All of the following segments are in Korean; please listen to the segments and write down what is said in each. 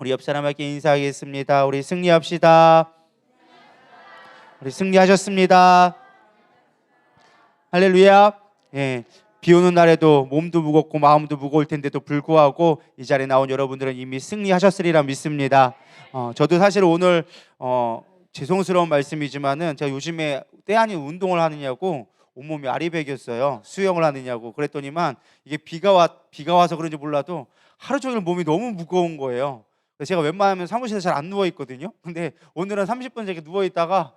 우리 옆 사람에게 인사하겠습니다. 우리 승리합시다. 우리 승리하셨습니다. 할렐루야. 예, 비 오는 날에도 몸도 무겁고 마음도 무거울 텐데도 불구하고 이 자리에 나온 여러분들은 이미 승리하셨으리라 믿습니다. 저도 사실 오늘 죄송스러운 말씀이지만은 제가 요즘에 때 아닌 운동을 하느냐고 온몸이 아리백이었어요. 수영을 하느냐고 그랬더니만 이게 비가 와서 그런지 몰라도 하루 종일 몸이 너무 무거운 거예요. 그래서 제가 웬만하면 사무실에 잘 안 누워 있거든요. 근데 오늘은 30분 이렇게 누워 있다가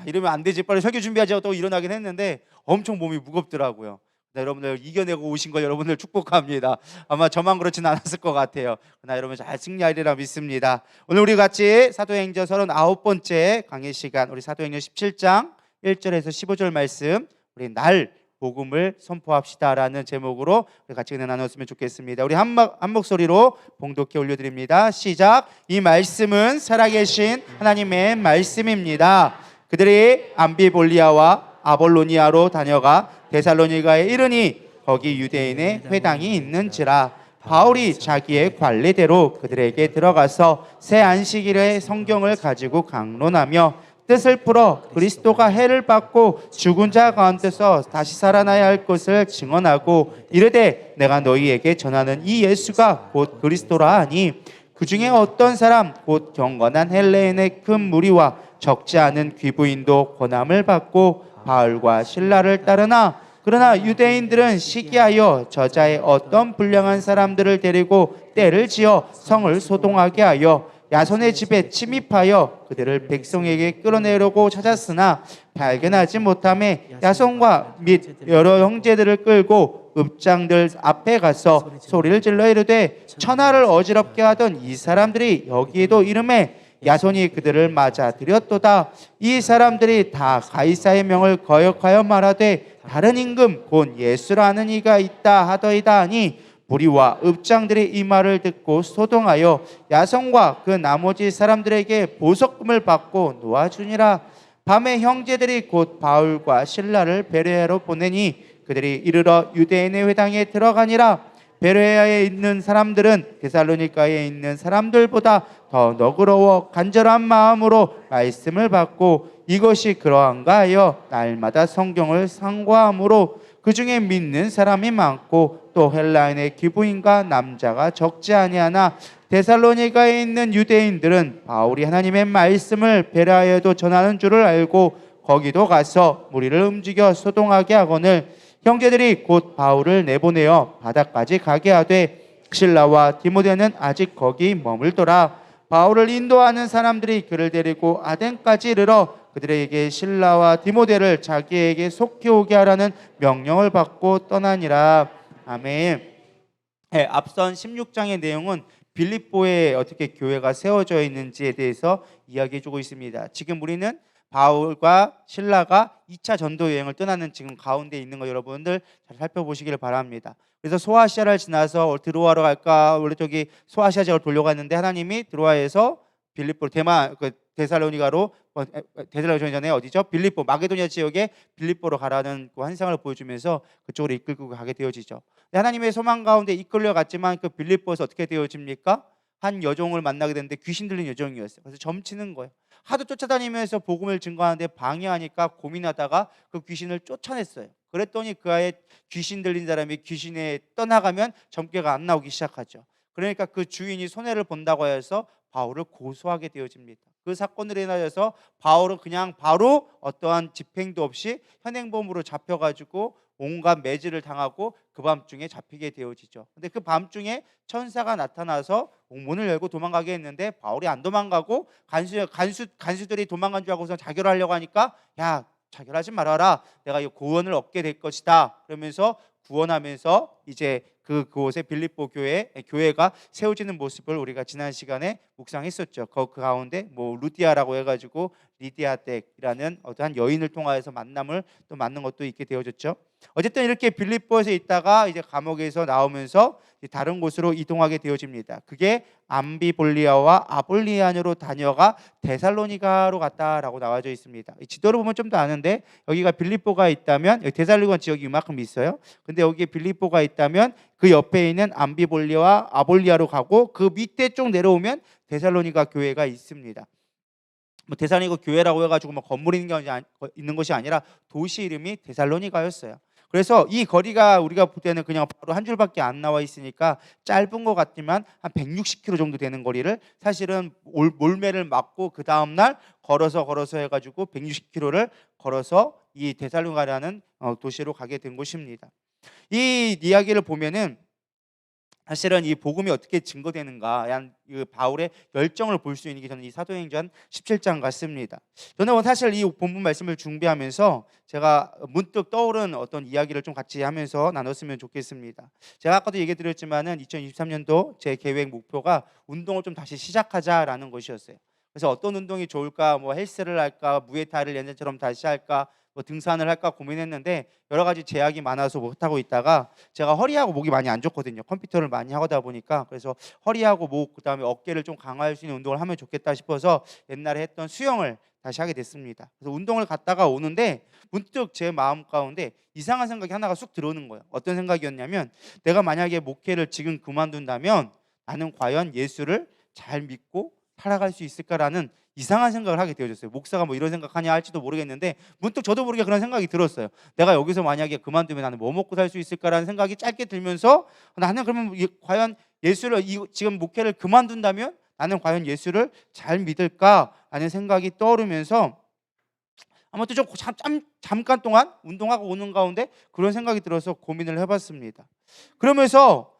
이러면 안 되지, 빨리 설교 준비하자고 또 일어나긴 했는데 엄청 몸이 무겁더라고요. 여러분들 이겨내고 오신 걸 여러분들 축복합니다. 아마 저만 그렇지는 않았을 것 같아요. 그러나 여러분 잘 승리하리라 믿습니다. 오늘 우리 같이 사도행전 39번째 강의 시간, 우리 사도행전 17장 1절에서 15절 말씀, 우리 날 복음을 선포합시다라는 제목으로 우리 같이 은혜 나눴으면 좋겠습니다. 우리 한 목소리로 봉독해 올려드립니다. 시작. 이 말씀은 살아계신 하나님의 말씀입니다. 그들이 암비볼리아와 아볼로니아로 다녀가 데살로니가에 이르니 거기 유대인의 회당이 있는지라. 바울이 자기의 관례대로 그들에게 들어가서 새 안식일에 성경을 가지고 강론하며 뜻을 풀어 그리스도가 해를 받고 죽은 자 가운데서 다시 살아나야 할 것을 증언하고 이르되 내가 너희에게 전하는 이 예수가 곧 그리스도라 하니 그 중에 어떤 사람 곧 경건한 헬레인의 큰 무리와 적지 않은 귀부인도 권함을 받고 바울과 실라를 따르나 그러나 유대인들은 시기하여 저자의 어떤 불량한 사람들을 데리고 때를 지어 성을 소동하게 하여 야손의 집에 침입하여 그들을 백성에게 끌어내려고 찾았으나 발견하지 못하매 야손과 및 여러 형제들을 끌고 읍장들 앞에 가서 소리를 질러 이르되 천하를 어지럽게 하던 이 사람들이 여기에도 이름에 야손이 그들을 맞아들였도다. 이 사람들이 다 가이사의 명을 거역하여 말하되 다른 임금 곧 예수라는 이가 있다 하더이다 하니 무리와 읍장들이 이 말을 듣고 소동하여 야손과 그 나머지 사람들에게 보석금을 받고 놓아주니라. 밤에 형제들이 곧 바울과 실라를 베레아로 보내니 그들이 이르러 유대인의 회당에 들어가니라. 베레아에 있는 사람들은 데살로니가에 있는 사람들보다 더 너그러워 간절한 마음으로 말씀을 받고 이것이 그러한가 하여 날마다 성경을 상고함으로 그 중에 믿는 사람이 많고 또 헬라인의 기부인과 남자가 적지 아니하나 데살로니가에 있는 유대인들은 바울이 하나님의 말씀을 베레아에도 전하는 줄을 알고 거기도 가서 무리를 움직여 소동하게 하거늘 형제들이 곧 바울을 내보내어 바다까지 가게 하되 실라와 디모데는 아직 거기 머물더라. 바울을 인도하는 사람들이 그를 데리고 아덴까지 이르러 그들에게 실라와 디모데를 자기에게 속히 오게 하라는 명령을 받고 떠나니라. 아멘. 네, 앞선 16장의 내용은 빌립보에 어떻게 교회가 세워져 있는지에 대해서 이야기해주고 있습니다. 지금 우리는 바울과 실라가 2차 전도 여행을 떠나는 지금 가운데 있는 거 여러분들 잘 살펴보시기를 바랍니다. 그래서 소아시아를 지나서 드로아로 갈까, 원래 저기 소아시아 지역을 돌려갔는데 하나님이 드로아에서 빌립보 데살로니가로 데살로니가 전에 어디죠? 빌립보 마게도니아 지역에 빌립보로 가라는 그 환상을 보여주면서 그쪽으로 이끌고 가게 되어지죠. 하나님의 소망 가운데 이끌려 갔지만 그 빌립보에서 어떻게 되어집니까? 한 여종을 만나게 됐는데 귀신 들린 여종이었어요. 그래서 점치는 거예요. 하도 쫓아다니면서 복음을 증거하는데 방해하니까 고민하다가 그 귀신을 쫓아냈어요. 그랬더니 그 아이에 귀신 들린 사람이 귀신에 떠나가면 점괘가 안 나오기 시작하죠. 그러니까 그 주인이 손해를 본다고 해서 바울을 고소하게 되어집니다. 그 사건으로 인하여서 바울은 그냥 바로 어떠한 집행도 없이 현행범으로 잡혀가지고 온갖 매질을 당하고 그 밤중에 잡히게 되어지죠. 근데 그 밤중에 천사가 나타나서 문을 열고 도망가게 했는데 바울이 안 도망가고 간수들이 도망간 줄 알고서 자결을 하려고 하니까 야, 자결하지 말아라. 내가 이 구원을 얻게 될 것이다. 그러면서 구원하면서 이제 그곳에 빌립보 교회가 세워지는 모습을 우리가 지난 시간에 묵상했었죠. 그 가운데 루디아라고 해가지고 리디아댁이라는 어떠한 여인을 통하여서 만남을 또 맞는 것도 있게 되어졌죠. 어쨌든 이렇게 빌립보에서 있다가 이제 감옥에서 나오면서 다른 곳으로 이동하게 되어집니다. 그게 암비볼리아와 아볼리안으로 다녀가 데살로니가로 갔다라고 나와져 있습니다. 지도를 보면 좀 더 아는데 여기가 빌립보가 있다면 여기 데살로니가 지역이 이만큼 있어요. 근데 여기에 빌립보가 있다면 그 옆에 있는 암비볼리아와 아볼리아로 가고 그 밑에 쭉 내려오면 데살로니가 교회가 있습니다. 뭐 데살로니가 교회라고 해가지고 뭐 건물 있는 것이 아니라 도시 이름이 데살로니가였어요. 그래서 이 거리가 우리가 볼 때는 그냥 바로 한 줄밖에 안 나와 있으니까 짧은 것 같지만 한 160km 정도 되는 거리를 사실은 몰매를 맞고 그 다음 날 걸어서 해가지고 160km를 걸어서 이 데살로니가라는 도시로 가게 된 곳입니다. 이 이야기를 보면은 사실은 이 복음이 어떻게 증거되는가, 그 바울의 열정을 볼 수 있는 게 저는 이 사도행전 17장 같습니다. 저는 사실 이 본문 말씀을 준비하면서 제가 문득 떠오른 어떤 이야기를 좀 같이 하면서 나눴으면 좋겠습니다. 제가 아까도 얘기 드렸지만은 2023년도 제 계획 목표가 운동을 좀 다시 시작하자라는 것이었어요. 그래서 어떤 운동이 좋을까, 뭐 헬스를 할까, 무에타이를 예전처럼 다시 할까, 뭐 등산을 할까 고민했는데 여러 가지 제약이 많아서 못하고 있다가 제가 허리하고 목이 많이 안 좋거든요. 컴퓨터를 많이 하다 보니까. 그래서 허리하고 목 그다음에 어깨를 좀 강화할 수 있는 운동을 하면 좋겠다 싶어서 옛날에 했던 수영을 다시 하게 됐습니다. 그래서 운동을 갔다가 오는데 문득 제 마음 가운데 이상한 생각이 하나가 쑥 들어오는 거예요. 어떤 생각이었냐면 내가 만약에 목회를 지금 그만둔다면 나는 과연 예수를 잘 믿고 살아갈 수 있을까라는 이상한 생각을 하게 되어졌어요. 목사가 뭐 이런 생각하냐 할지도 모르겠는데 문득 저도 모르게 그런 생각이 들었어요. 내가 여기서 만약에 그만두면 나는 뭐 먹고 살 수 있을까라는 생각이 짧게 들면서 나는 그러면 과연 예수를 지금 목회를 그만둔다면 나는 과연 예수를 잘 믿을까라는 생각이 떠오르면서 아무튼 좀 잠깐 동안 운동하고 오는 가운데 그런 생각이 들어서 고민을 해봤습니다. 그러면서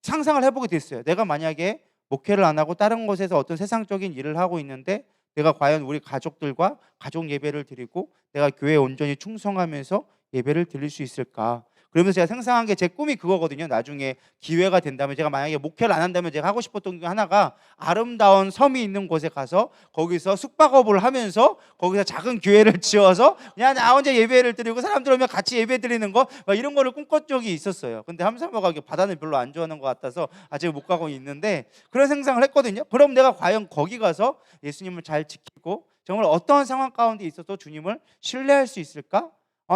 상상을 해보게 됐어요. 내가 만약에 목회를 안 하고 다른 곳에서 어떤 세상적인 일을 하고 있는데 내가 과연 우리 가족들과 가족 예배를 드리고 내가 교회에 온전히 충성하면서 예배를 드릴 수 있을까? 그러면서 제가 상상한 게 제 꿈이 그거거든요. 나중에 기회가 된다면 제가 만약에 목회를 안 한다면 제가 하고 싶었던 게 하나가 아름다운 섬이 있는 곳에 가서 거기서 숙박업을 하면서 거기서 작은 교회를 지어서 그냥 나 혼자 예배를 드리고 사람들 오면 같이 예배 드리는 거 막 이런 거를 꿈꿨 적이 있었어요. 근데 함사모가 바다는 별로 안 좋아하는 것 같아서 아직 못 가고 있는데 그런 상상을 했거든요. 그럼 내가 과연 거기 가서 예수님을 잘 지키고 정말 어떠한 상황 가운데 있어도 주님을 신뢰할 수 있을까?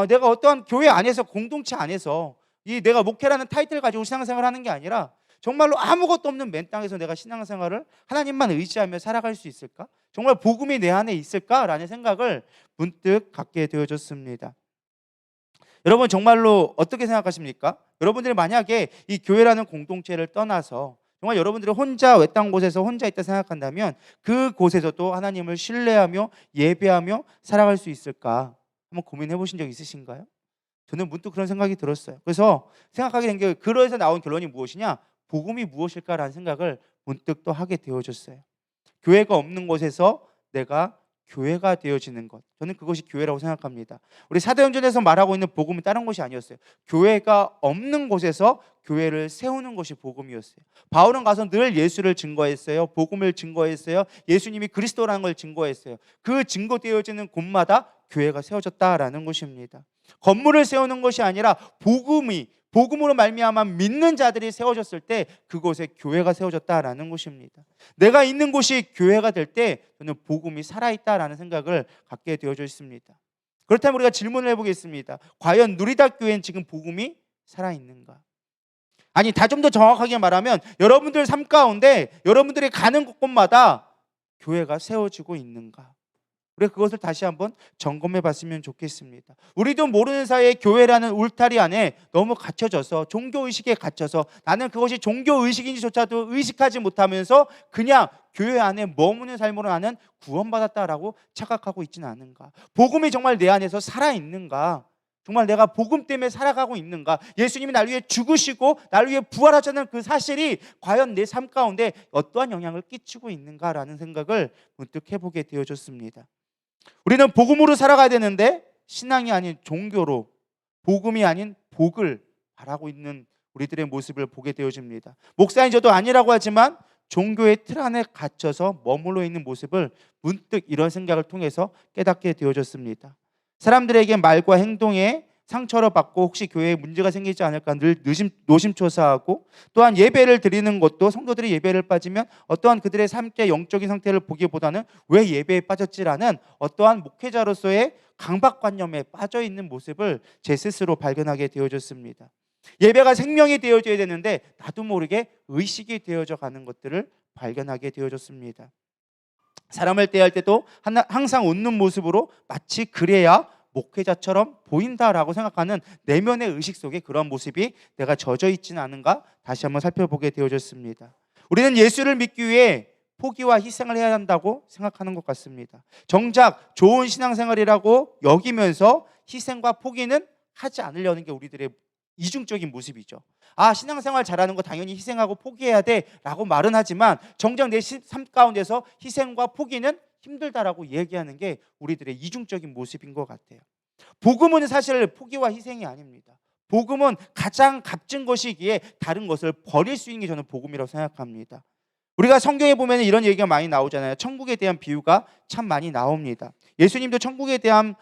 내가 어떠한 교회 안에서 공동체 안에서 이 내가 목회라는 타이틀을 가지고 신앙생활을 하는 게 아니라 정말로 아무것도 없는 맨 땅에서 내가 신앙생활을 하나님만 의지하며 살아갈 수 있을까? 정말 복음이 내 안에 있을까라는 생각을 문득 갖게 되어졌습니다. 여러분 정말로 어떻게 생각하십니까? 여러분들이 만약에 이 교회라는 공동체를 떠나서 정말 여러분들이 혼자 외딴 곳에서 혼자 있다 생각한다면 그 곳에서도 하나님을 신뢰하며 예배하며 살아갈 수 있을까? 한번 고민해 보신 적 있으신가요? 저는 문득 그런 생각이 들었어요. 그래서 생각하게 된 게 그래서 나온 결론이 무엇이냐? 복음이 무엇일까라는 생각을 문득 또 하게 되어졌어요. 교회가 없는 곳에서 내가 교회가 되어지는 것, 저는 그것이 교회라고 생각합니다. 우리 사도행전에서 말하고 있는 복음은 다른 것이 아니었어요. 교회가 없는 곳에서 교회를 세우는 것이 복음이었어요. 바울은 가서 늘 예수를 증거했어요. 복음을 증거했어요. 예수님이 그리스도라는 걸 증거했어요. 그 증거되어지는 곳마다 교회가 세워졌다라는 것입니다. 건물을 세우는 것이 아니라 복음으로 말미암아 믿는 자들이 세워졌을 때 그곳에 교회가 세워졌다라는 것입니다. 내가 있는 곳이 교회가 될 때 저는 복음이 살아있다라는 생각을 갖게 되어져 있습니다. 그렇다면 우리가 질문을 해보겠습니다. 과연 누리다 교회는 지금 복음이 살아있는가? 아니, 다 좀 더 정확하게 말하면 여러분들 삶 가운데 여러분들이 가는 곳마다 교회가 세워지고 있는가? 우리가 그것을 다시 한번 점검해 봤으면 좋겠습니다. 우리도 모르는 사이에 교회라는 울타리 안에 너무 갇혀져서 종교의식에 갇혀서 나는 그것이 종교의식인지조차도 의식하지 못하면서 그냥 교회 안에 머무는 삶으로 나는 구원받았다라고 착각하고 있지는 않은가? 복음이 정말 내 안에서 살아있는가? 정말 내가 복음 때문에 살아가고 있는가? 예수님이 날 위해 죽으시고 날 위해 부활하셨다는 그 사실이 과연 내 삶 가운데 어떠한 영향을 끼치고 있는가라는 생각을 문득 해보게 되어졌습니다. 우리는 복음으로 살아가야 되는데 신앙이 아닌 종교로 복음이 아닌 복을 바라고 있는 우리들의 모습을 보게 되어집니다. 목사인 저도 아니라고 하지만 종교의 틀 안에 갇혀서 머물러 있는 모습을 문득 이런 생각을 통해서 깨닫게 되어졌습니다. 사람들에게 말과 행동에 상처를 받고 혹시 교회에 문제가 생기지 않을까 늘 노심초사하고, 또한 예배를 드리는 것도 성도들이 예배를 빠지면 어떠한 그들의 삶의 영적인 상태를 보기보다는 왜 예배에 빠졌지라는 어떠한 목회자로서의 강박관념에 빠져 있는 모습을 제 스스로 발견하게 되어졌습니다. 예배가 생명이 되어져야 되는데 나도 모르게 의식이 되어져 가는 것들을 발견하게 되어졌습니다. 사람을 대할 때도 항상 웃는 모습으로 마치 그래야 목회자처럼 보인다라고 생각하는 내면의 의식 속에 그런 모습이 내가 젖어 있지는 않은가 다시 한번 살펴보게 되어졌습니다. 우리는 예수를 믿기 위해 포기와 희생을 해야 한다고 생각하는 것 같습니다. 정작 좋은 신앙생활이라고 여기면서 희생과 포기는 하지 않으려는 게 우리들의 이중적인 모습이죠. 신앙생활 잘하는 거 당연히 희생하고 포기해야 돼라고 말은 하지만 정작 내 삶 가운데서 희생과 포기는 힘들다라고 얘기하는 게 우리들의 이중적인 모습인 것 같아요. 복음은 사실 포기와 희생이 아닙니다. 복음은 가장 값진 것이기에 다른 것을 버릴 수 있는 게 저는 복음이라고 생각합니다. 우리가 성경에 보면 이런 얘기가 많이 나오잖아요. 천국에 대한 비유가 참 많이 나옵니다. 예수님도 천국에 대한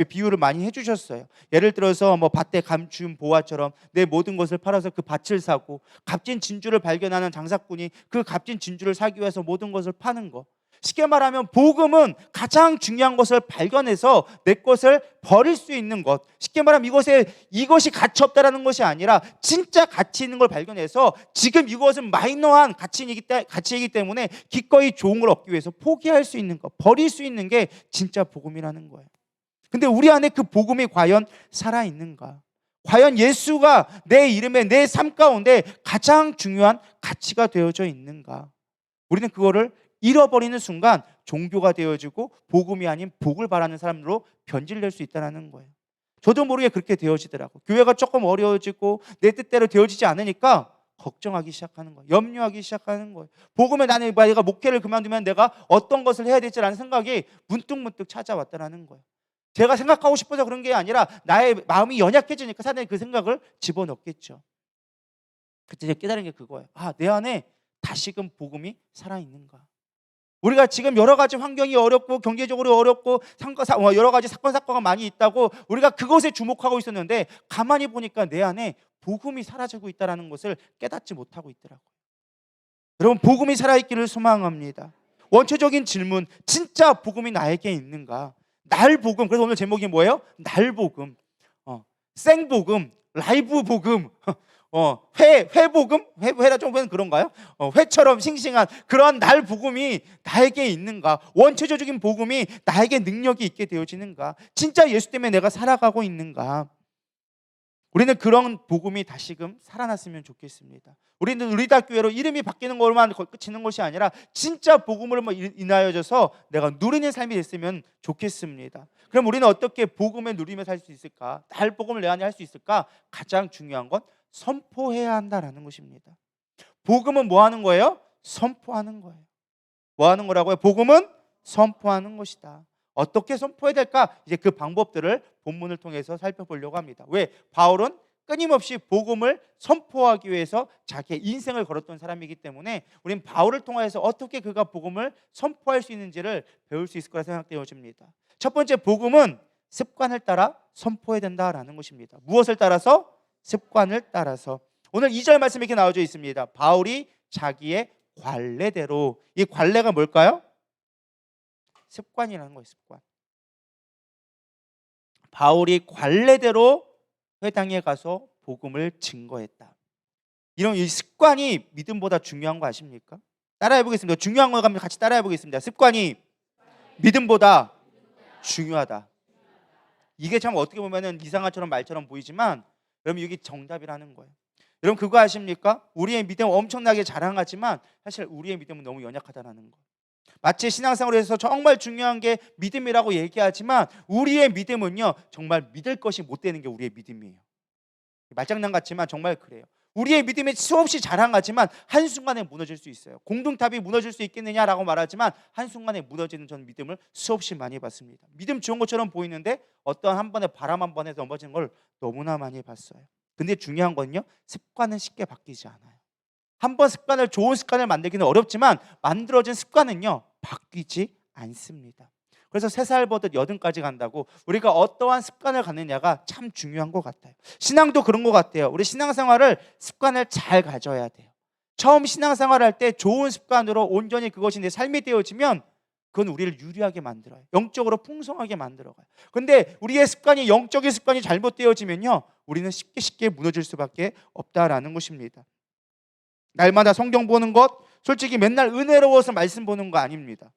비유를 많이 해주셨어요. 예를 들어서 밭에 감춘 보화처럼 내 모든 것을 팔아서 그 밭을 사고, 값진 진주를 발견하는 장사꾼이 그 값진 진주를 사기 위해서 모든 것을 파는 거. 쉽게 말하면 복음은 가장 중요한 것을 발견해서 내 것을 버릴 수 있는 것. 쉽게 말하면 이것이 가치 없다라는 것이 아니라 진짜 가치 있는 걸 발견해서 지금 이것은 마이너한 가치이기 때문에 기꺼이 좋은 걸 얻기 위해서 포기할 수 있는 것, 버릴 수 있는 게 진짜 복음이라는 거예요. 근데 우리 안에 그 복음이 과연 살아있는가? 과연 예수가 내 이름에 내 삶 가운데 가장 중요한 가치가 되어져 있는가? 우리는 그거를 잃어버리는 순간 종교가 되어지고 복음이 아닌 복을 바라는 사람으로 변질될 수 있다는 거예요. 저도 모르게 그렇게 되어지더라고요. 교회가 조금 어려워지고 내 뜻대로 되어지지 않으니까 걱정하기 시작하는 거예요. 염려하기 시작하는 거예요. 복음에 내가 목회를 그만두면 내가 어떤 것을 해야 될지라는 생각이 문득문득 찾아왔다는 거예요. 제가 생각하고 싶어서 그런 게 아니라 나의 마음이 연약해지니까 사단이 그 생각을 집어넣겠죠. 그때 제가 깨달은 게 그거예요. 내 안에 다시금 복음이 살아있는가? 우리가 지금 여러 가지 환경이 어렵고 경제적으로 어렵고 여러 가지 사건 사고가 많이 있다고 우리가 그것에 주목하고 있었는데 가만히 보니까 내 안에 복음이 사라지고 있다는 것을 깨닫지 못하고 있더라고요. 여러분, 복음이 살아있기를 소망합니다. 원초적인 질문, 진짜 복음이 나에게 있는가? 날복음. 그래서 오늘 제목이 뭐예요? 날복음, 생복음, 라이브 복음, 회복음? 회라 좀 그런가요? 회처럼 싱싱한 그런 날 복음이 나에게 있는가? 원초적인 복음이 나에게 능력이 있게 되어지는가? 진짜 예수 때문에 내가 살아가고 있는가? 우리는 그런 복음이 다시금 살아났으면 좋겠습니다. 우리는 우리다교회로 이름이 바뀌는 것만 그치는 것이 아니라 진짜 복음을 인하여져서 내가 누리는 삶이 됐으면 좋겠습니다. 그럼 우리는 어떻게 복음을 누리며 살 수 있을까? 날 복음을 내 안에 할 수 있을까? 가장 중요한 건 선포해야 한다라는 것입니다. 복음은 뭐 하는 거예요? 선포하는 거예요. 뭐 하는 거라고요? 복음은 선포하는 것이다. 어떻게 선포해야 될까? 이제 그 방법들을 본문을 통해서 살펴보려고 합니다. 왜? 바울은 끊임없이 복음을 선포하기 위해서 자기의 인생을 걸었던 사람이기 때문에 우리는 바울을 통해서 어떻게 그가 복음을 선포할 수 있는지를 배울 수 있을 거라 생각되어집니다. 첫 번째, 복음은 습관을 따라 선포해야 된다라는 것입니다. 무엇을 따라서? 습관을 따라서. 오늘 2절 말씀이 이렇게 나와져 있습니다. 바울이 자기의 관례대로. 이 관례가 뭘까요? 습관이라는 거예요. 습관. 바울이 관례대로 회당에 가서 복음을 증거했다. 이런 이 습관이 믿음보다 중요한 거 아십니까? 따라해 보겠습니다. 중요한 거 같이 따라해 보겠습니다. 습관이 믿음보다 중요하다. 이게 참 어떻게 보면은 이상한처럼 말처럼 보이지만 여러분, 이게 정답이라는 거예요. 여러분, 그거 아십니까? 우리의 믿음 엄청나게 자랑하지만 사실 우리의 믿음은 너무 연약하다는 거. 마치 신앙생활에서 정말 중요한 게 믿음이라고 얘기하지만 우리의 믿음은요, 정말 믿을 것이 못 되는 게 우리의 믿음이에요. 말장난 같지만 정말 그래요. 우리의 믿음이 수없이 자랑하지만 한순간에 무너질 수 있어요. 공동탑이 무너질 수 있겠느냐라고 말하지만 한순간에 무너지는 전 믿음을 수없이 많이 봤습니다. 믿음 좋은 것처럼 보이는데 어떤 한 번에 바람 한 번에 넘어지는 걸 너무나 많이 봤어요. 근데 중요한 건요, 습관은 쉽게 바뀌지 않아요. 한 번 좋은 습관을 만들기는 어렵지만 만들어진 습관은요, 바뀌지 않습니다. 그래서 3살 버릇 80까지 간다고 우리가 어떠한 습관을 갖느냐가 참 중요한 것 같아요. 신앙도 그런 것 같아요. 우리 신앙생활을 습관을 잘 가져야 돼요. 처음 신앙생활 할 때 좋은 습관으로 온전히 그것이 내 삶이 되어지면 그건 우리를 유리하게 만들어요. 영적으로 풍성하게 만들어가요. 근데 우리의 습관이 영적인 습관이 잘못되어지면요, 우리는 쉽게 무너질 수밖에 없다라는 것입니다. 날마다 성경 보는 것, 솔직히 맨날 은혜로워서 말씀 보는 거 아닙니다.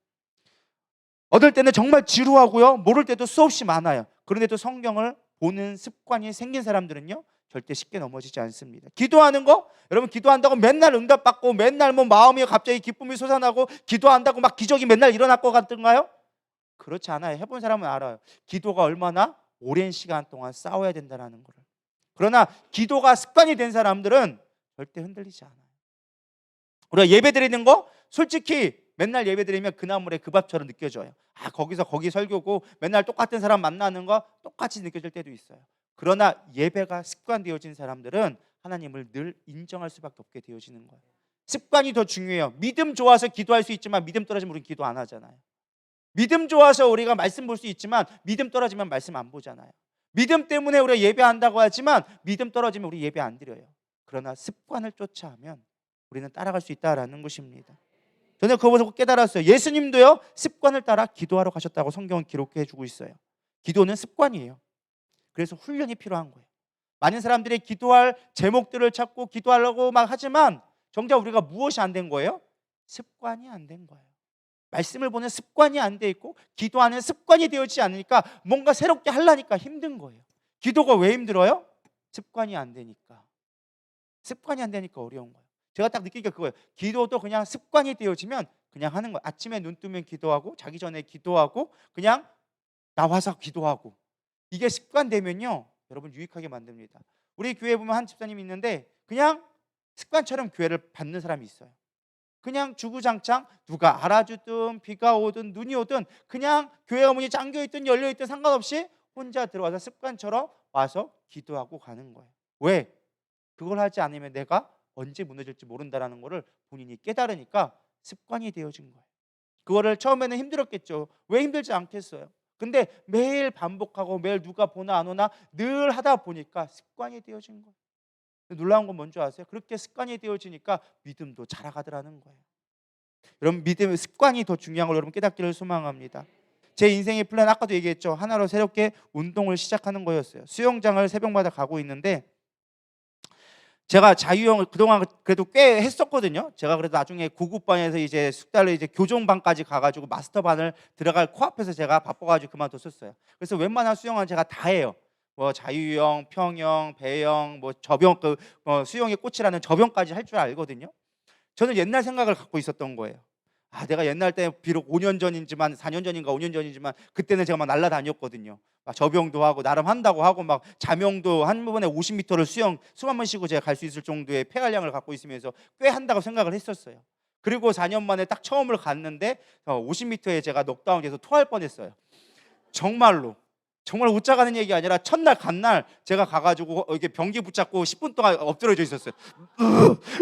얻을 때는 정말 지루하고요, 모를 때도 수없이 많아요. 그런데도 성경을 보는 습관이 생긴 사람들은요, 절대 쉽게 넘어지지 않습니다. 기도하는 거, 여러분 기도한다고 맨날 응답받고 맨날 뭐 마음이 갑자기 기쁨이 솟아나고 기도한다고 막 기적이 맨날 일어날 것 같은가요? 그렇지 않아요. 해본 사람은 알아요. 기도가 얼마나 오랜 시간 동안 싸워야 된다는 거를. 그러나 기도가 습관이 된 사람들은 절대 흔들리지 않아요. 우리가 예배 드리는 거 솔직히 맨날 예배 드리면 그 나물에 그 밥처럼 느껴져요. 아, 거기서 거기 설교고 맨날 똑같은 사람 만나는 거 똑같이 느껴질 때도 있어요. 그러나 예배가 습관되어진 사람들은 하나님을 늘 인정할 수밖에 없게 되어지는 거예요. 습관이 더 중요해요. 믿음 좋아서 기도할 수 있지만 믿음 떨어지면 우리는 기도 안 하잖아요. 믿음 좋아서 우리가 말씀 볼 수 있지만 믿음 떨어지면 말씀 안 보잖아요. 믿음 때문에 우리가 예배한다고 하지만 믿음 떨어지면 우리 예배 안 드려요. 그러나 습관을 쫓아하면 우리는 따라갈 수 있다라는 것입니다. 저는 그거 보고 깨달았어요. 예수님도요, 습관을 따라 기도하러 가셨다고 성경은 기록해 주고 있어요. 기도는 습관이에요. 그래서 훈련이 필요한 거예요. 많은 사람들이 기도할 제목들을 찾고 기도하려고 막 하지만 정작 우리가 무엇이 안 된 거예요? 습관이 안 된 거예요. 말씀을 보는 습관이 안 돼 있고 기도하는 습관이 되어지지 않으니까 뭔가 새롭게 하려니까 힘든 거예요. 기도가 왜 힘들어요? 습관이 안 되니까. 습관이 안 되니까 어려운 거예요. 제가 딱 느끼니까 그거예요. 기도도 그냥 습관이 되어지면 그냥 하는 거예요. 아침에 눈 뜨면 기도하고 자기 전에 기도하고 그냥 나와서 기도하고, 이게 습관되면요, 여러분 유익하게 만듭니다. 우리 교회에 보면 한 집사님이 있는데 그냥 습관처럼 교회를 받는 사람이 있어요. 그냥 주구장창 누가 알아주든 비가 오든 눈이 오든 그냥 교회가 문이 잠겨있든 열려있든 상관없이 혼자 들어와서 습관처럼 와서 기도하고 가는 거예요. 왜? 그걸 하지 않으면 내가 언제 무너질지 모른다는 것을 본인이 깨달으니까 습관이 되어진 거예요. 그거를 처음에는 힘들었겠죠. 왜 힘들지 않겠어요? 근데 매일 반복하고 매일 누가 보나 안 오나 늘 하다 보니까 습관이 되어진 거예요. 놀라운 건 뭔지 아세요? 그렇게 습관이 되어지니까 믿음도 자라가더라는 거예요. 여러분, 믿음의 습관이 더 중요한 걸 여러분 깨닫기를 소망합니다. 제 인생의 플랜 아까도 얘기했죠. 하나로 새롭게 운동을 시작하는 거였어요. 수영장을 새벽마다 가고 있는데 제가 자유형을 그동안 그래도 꽤 했었거든요. 제가 그래도 나중에 구급반에서 이제 숙달로 이제 교정반까지 가가지고 마스터반을 들어갈 코앞에서 제가 바빠가지고 그만뒀었어요. 그래서 웬만한 수영은 제가 다 해요. 뭐 자유형, 평형, 배영, 뭐 저병, 수영의 꽃이라는 저병까지 할 줄 알거든요. 저는 옛날 생각을 갖고 있었던 거예요. 아, 내가 옛날 때 비록 5년 전이지만 4년 전인가 5년 전이지만 그때는 제가 막 날라다녔거든요. 막 저병도 하고 나름 한다고 하고 막 자명도 한 번에 50m를 숨 한 번 쉬고 제가 갈 수 있을 정도의 폐활량을 갖고 있으면서 꽤 한다고 생각을 했었어요. 그리고 4년 만에 딱 처음을 갔는데 50m에 제가 넉다운돼서 토할 뻔했어요. 정말로. 정말 웃자 가는 얘기 아니라 첫날 간날 제가 가가지고 이렇게 변기 붙잡고 10분 동안 엎드려져 있었어요.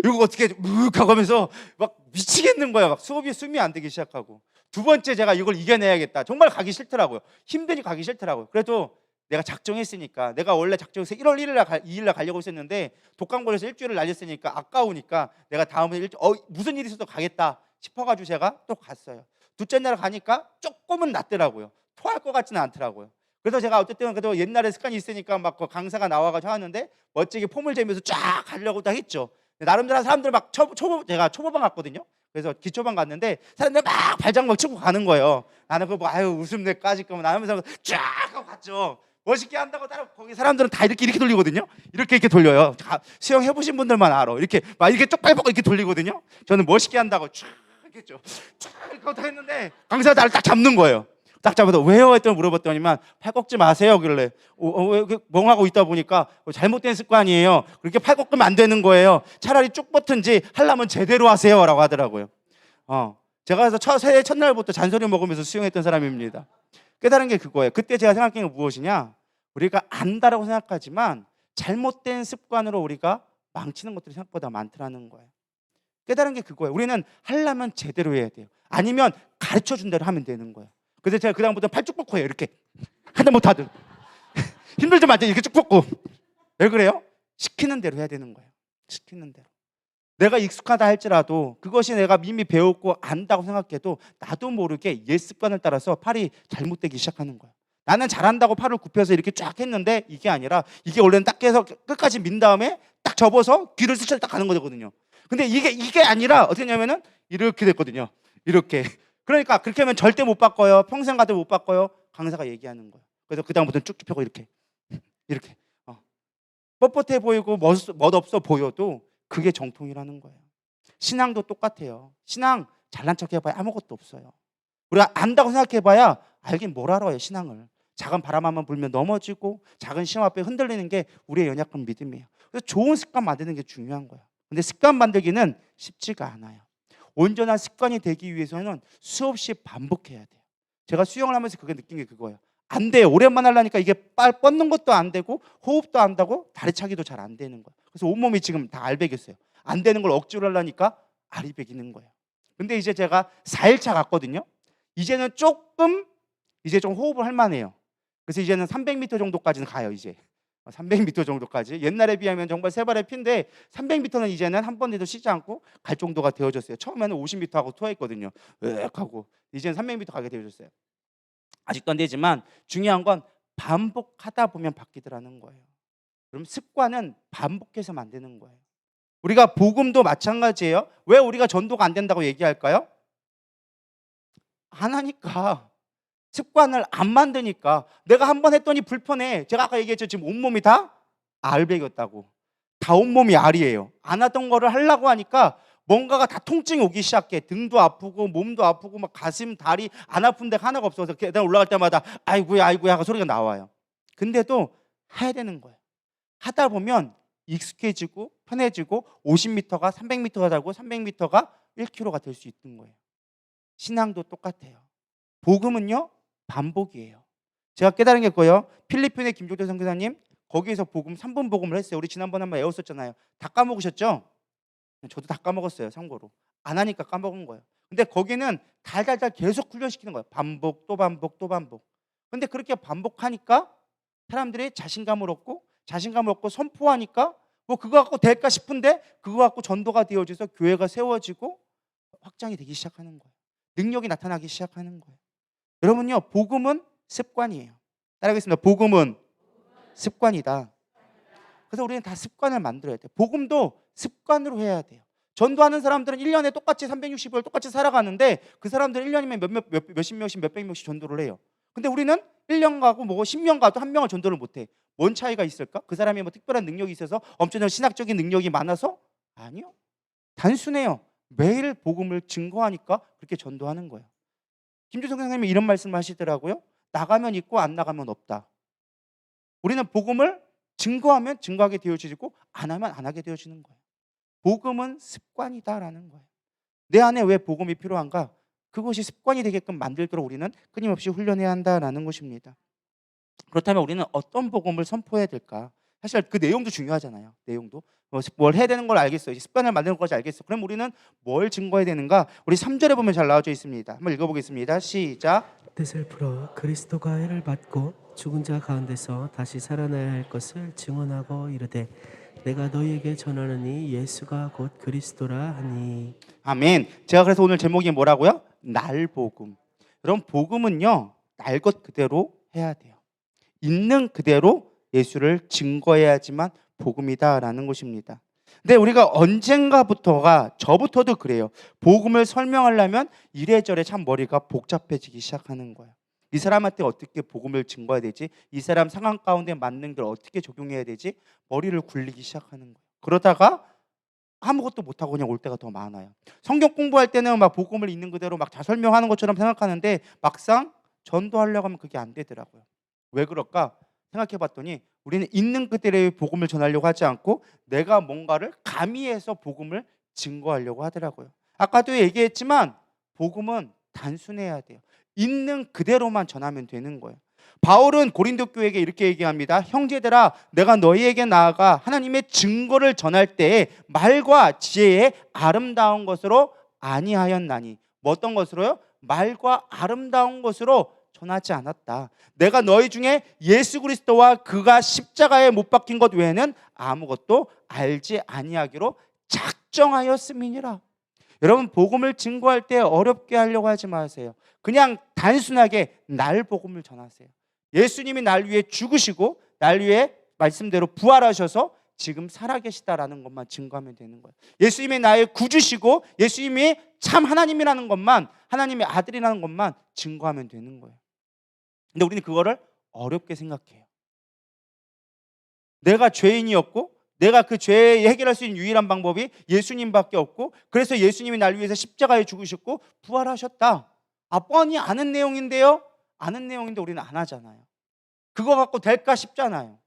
이거 어떻게 하고 하면서 막 미치겠는 거야. 막 숨이 안 되기 시작하고. 두 번째 제가 이걸 이겨내야겠다. 정말 가기 싫더라고요. 힘드니 가기 싫더라고요. 그래도 내가 작정했으니까, 내가 원래 작정해서 1월 2일 날 가려고 했었는데 독감걸려서 일주일을 날렸으니까 아까우니까 내가 다음에 무슨 일이 있어도 가겠다 싶어가지고 제가 또 갔어요. 둘째 날 가니까 조금은 낫더라고요. 토할 것 같지는 않더라고요. 그래서 제가 어쨌든 그래도 옛날에 습관이 있으니까 막 그 강사가 나와가지고 하는데 멋지게 폼을 재면서 쫙 가려고 다 했죠. 나름대로 사람들 막 제가 초보반 갔거든요. 그래서 기초반 갔는데 사람들 막 발장막 치고 가는 거예요. 나는 그거 아유 웃음 내까짓 거면 나면서 쫙 하고 갔죠. 멋있게 한다고 따라 거기 사람들은 다 이렇게 돌리거든요. 이렇게 돌려요. 수영 해보신 분들만 알아. 이렇게 막 이렇게 쪽팔 이렇게 돌리거든요. 저는 멋있게 한다고 쫙 했죠. 쫙 이렇게 했는데 강사가 나를 딱 잡는 거예요. 딱 잡아서 왜요? 했더니 물어봤더니만 팔 꺾지 마세요. 그러래. 왜 이렇게 멍하고 있다 보니까 잘못된 습관이에요. 그렇게 팔 꺾으면 안 되는 거예요. 차라리 쭉 뻗든지 하려면 제대로 하세요. 라고 하더라고요. 제가 그래서 새해 첫날부터 잔소리 먹으면서 수영했던 사람입니다. 깨달은 게 그거예요. 그때 제가 생각한 게 무엇이냐? 우리가 안다라고 생각하지만 잘못된 습관으로 우리가 망치는 것들이 생각보다 많더라는 거예요. 깨달은 게 그거예요. 우리는 하려면 제대로 해야 돼요. 아니면 가르쳐 준 대로 하면 되는 거예요. 그래서 제가 그다음부터 팔 쭉 뻗고 해요. 이렇게 하다 못하든 힘들지만 이렇게 쭉 뻗고. 왜 그래요? 시키는 대로 해야 되는 거예요. 시키는 대로. 내가 익숙하다 할지라도 그것이 내가 이미 배웠고 안다고 생각해도 나도 모르게 옛 습관을 따라서 팔이 잘못되기 시작하는 거예요. 나는 잘한다고 팔을 굽혀서 이렇게 쫙 했는데 이게 아니라 이게 원래는 딱 해서 끝까지 민 다음에 딱 접어서 귀를 스쳐 딱 가는 거거든요. 근데 이게 아니라 어떻게 하냐면은 이렇게 됐거든요. 이렇게. 그러니까 그렇게 하면 절대 못 바꿔요. 평생 가도 못 바꿔요. 강사가 얘기하는 거예요. 그래서 그다음부터는 쭉쭉 펴고 이렇게. 뻣뻣해 보이고 멋없어 보여도 그게 정통이라는 거예요. 신앙도 똑같아요. 신앙 잘난 척 해봐야 아무것도 없어요. 우리가 안다고 생각해봐야 알긴 뭘 알아요. 신앙을. 작은 바람 한번 불면 넘어지고 작은 시험 앞에 흔들리는 게 우리의 연약한 믿음이에요. 그래서 좋은 습관 만드는 게 중요한 거예요. 근데 습관 만들기는 쉽지가 않아요. 온전한 습관이 되기 위해서는 수없이 반복해야 돼요. 제가 수영을 하면서 그게 느낀 게 그거예요. 안 돼요. 오랜만에 하려니까 이게 뻗는 것도 안 되고 호흡도 안 되고 다리 차기도 잘 안 되는 거예요. 그래서 온몸이 지금 다 알배겼어요. 안 되는 걸 억지로 하려니까 알이 배기는 거예요. 근데 이제 제가 4일차 갔거든요. 이제는 조금 이제 좀 호흡을 할 만해요. 그래서 이제는 300m 정도까지는 가요. 이제 300m 정도까지. 옛날에 비하면 정말 세 발의 피인데 300m는 이제는 한 번에도 쉬지 않고 갈 정도가 되어졌어요. 처음에는 50m 하고 토했거든요. 으악 하고 이제는 300m 가게 되어졌어요. 아직도 안 되지만 중요한 건 반복하다 보면 바뀌더라는 거예요. 그럼 습관은 반복해서 만드는 거예요. 우리가 복음도 마찬가지예요. 왜 우리가 전도가 안 된다고 얘기할까요? 안 하니까. 습관을 안 만드니까. 내가 한 번 했더니 불편해. 제가 아까 얘기했죠. 지금 온몸이 다 알배겼다고. 다 온몸이 알이에요. 안 하던 거를 하려고 하니까 뭔가가 다 통증이 오기 시작해. 등도 아프고 몸도 아프고 막 가슴, 다리 안 아픈 데가 하나가 없어서 계단 올라갈 때마다 아이고야 아이고야 하고 소리가 나와요. 근데도 해야 되는 거예요. 하다 보면 익숙해지고 편해지고 50m가 300m가 되고 300m가 1km가 될 수 있는 거예요. 신앙도 똑같아요. 복음은요 반복이에요. 제가 깨달은 게 그거예요. 필리핀의 김종태 선교사님 거기에서 복음 3분 복음을 했어요. 우리 지난번에 한번 외웠었잖아요. 다 까먹으셨죠? 저도 다 까먹었어요. 참고로 안 하니까 까먹은 거예요. 근데 거기는 달달달 계속 훈련시키는 거예요. 반복 또 반복 또 반복. 근데 그렇게 반복하니까 사람들이 자신감을 얻고 선포하니까 뭐 그거 갖고 될까 싶은데 그거 갖고 전도가 되어져서 교회가 세워지고 확장이 되기 시작하는 거예요. 능력이 나타나기 시작하는 거예요. 여러분요 복음은 습관이에요. 따라하겠습니다. 복음은 습관이다. 그래서 우리는 다 습관을 만들어야 돼요. 복음도 습관으로 해야 돼요. 전도하는 사람들은 1년에 똑같이 360일 똑같이 살아가는데 그 사람들은 1년이면 몇십 명씩 몇백 명씩 전도를 해요. 근데 우리는 1년 가고 뭐 10년 가도 한 명을 전도를 못해. 뭔 차이가 있을까? 그 사람이 뭐 특별한 능력이 있어서 엄청난 신학적인 능력이 많아서? 아니요. 단순해요. 매일 복음을 증거하니까 그렇게 전도하는 거예요. 김주성 선생님이 이런 말씀을 하시더라고요. 나가면 있고 안 나가면 없다. 우리는 복음을 증거하면 증거하게 되어지고 안 하면 안 하게 되어지는 거예요. 복음은 습관이다라는 거예요. 내 안에 왜 복음이 필요한가? 그것이 습관이 되게끔 만들도록 우리는 끊임없이 훈련해야 한다라는 것입니다. 그렇다면 우리는 어떤 복음을 선포해야 될까? 사실 그 내용도 중요하잖아요. 내용도 뭘 해야 되는 걸 알겠어요. 습관을 만드는 것까지 알겠어. 그럼 우리는 뭘 증거해야 되는가? 우리 3절에 보면 잘 나와져 있습니다. 한번 읽어보겠습니다. 시작. 뜻을 풀어 그리스도가 해를 받고 죽은 자 가운데서 다시 살아나야 할 것을 증언하고 이르되 내가 너희에게 전하느니 예수가 곧 그리스도라 하니. 아멘. 제가 그래서 오늘 제목이 뭐라고요? 날복음. 여러분 복음은요 날 것 그대로 해야 돼요. 있는 그대로 예수를 증거해야지만 복음이다라는 것입니다. 근데 우리가 언젠가부터가 저부터도 그래요. 복음을 설명하려면 이래저래 참 머리가 복잡해지기 시작하는 거예요. 이 사람한테 어떻게 복음을 증거해야 되지? 이 사람 상황 가운데 맞는 걸 어떻게 적용해야 되지? 머리를 굴리기 시작하는 거예요. 그러다가 아무것도 못하고 그냥 올 때가 더 많아요. 성경 공부할 때는 막 복음을 있는 그대로 막 다 설명하는 것처럼 생각하는데 막상 전도하려고 하면 그게 안 되더라고요. 왜 그럴까? 생각해 봤더니 우리는 있는 그대로의 복음을 전하려고 하지 않고 내가 뭔가를 가미해서 복음을 증거하려고 하더라고요. 아까도 얘기했지만 복음은 단순해야 돼요. 있는 그대로만 전하면 되는 거예요. 바울은 고린도 교회에게 이렇게 얘기합니다. 형제들아 내가 너희에게 나아가 하나님의 증거를 전할 때에 말과 지혜의 아름다운 것으로 아니하였나니 뭐 어떤 것으로요? 말과 아름다운 것으로 전하지 않았다. 내가 너희 중에 예수 그리스도와 그가 십자가에 못 박힌 것 외에는 아무것도 알지 아니하기로 작정하였음이니라. 여러분, 복음을 증거할 때 어렵게 하려고 하지 마세요. 그냥 단순하게 날 복음을 전하세요. 예수님이 날 위해 죽으시고 날 위해 말씀대로 부활하셔서 지금 살아계시다라는 것만 증거하면 되는 거예요. 예수님이 나의 구주시고 예수님이 참 하나님이라는 것만, 하나님의 아들이라는 것만 증거하면 되는 거예요. 근데 우리는 그거를 어렵게 생각해요. 내가 죄인이었고 내가 그 죄에 해결할 수 있는 유일한 방법이 예수님밖에 없고, 그래서 예수님이 날 위해서 십자가에 죽으셨고 부활하셨다. 뻔히 아는 내용인데요. 아는 내용인데 우리는 안 하잖아요. 그거 갖고 될까 싶잖아요.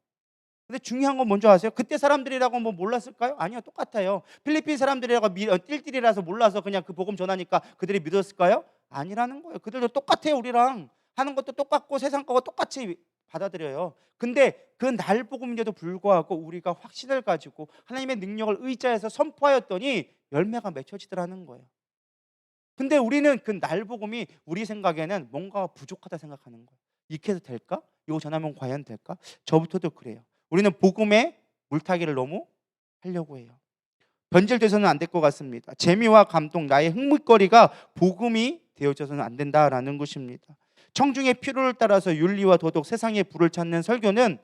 근데 중요한 건 뭔지 아세요? 그때 사람들이라고 뭐 몰랐을까요? 아니요, 똑같아요. 필리핀 사람들이라고 띨띨이라서 몰라서 그냥 그 복음 전하니까 그들이 믿었을까요? 아니라는 거예요. 그들도 똑같아요. 우리랑 하는 것도 똑같고 세상 거와 똑같이 받아들여요. 근데 그 날 복음인데도 불구하고 우리가 확신을 가지고 하나님의 능력을 의지해서 선포하였더니 열매가 맺혀지더라는 거예요. 근데 우리는 그 날 복음이 우리 생각에는 뭔가 부족하다 생각하는 거예요. 이렇게 해도 될까? 이거 전하면 과연 될까? 저부터도 그래요. 우리는 복음에 물타기를 너무 하려고 해요. 변질돼서는 안 될 것 같습니다. 재미와 감동, 나의 흥미거리가 복음이 되어져서는 안 된다라는 것입니다. 청중의 필요를 따라서 윤리와 도덕, 세상의 부를 찾는 설교는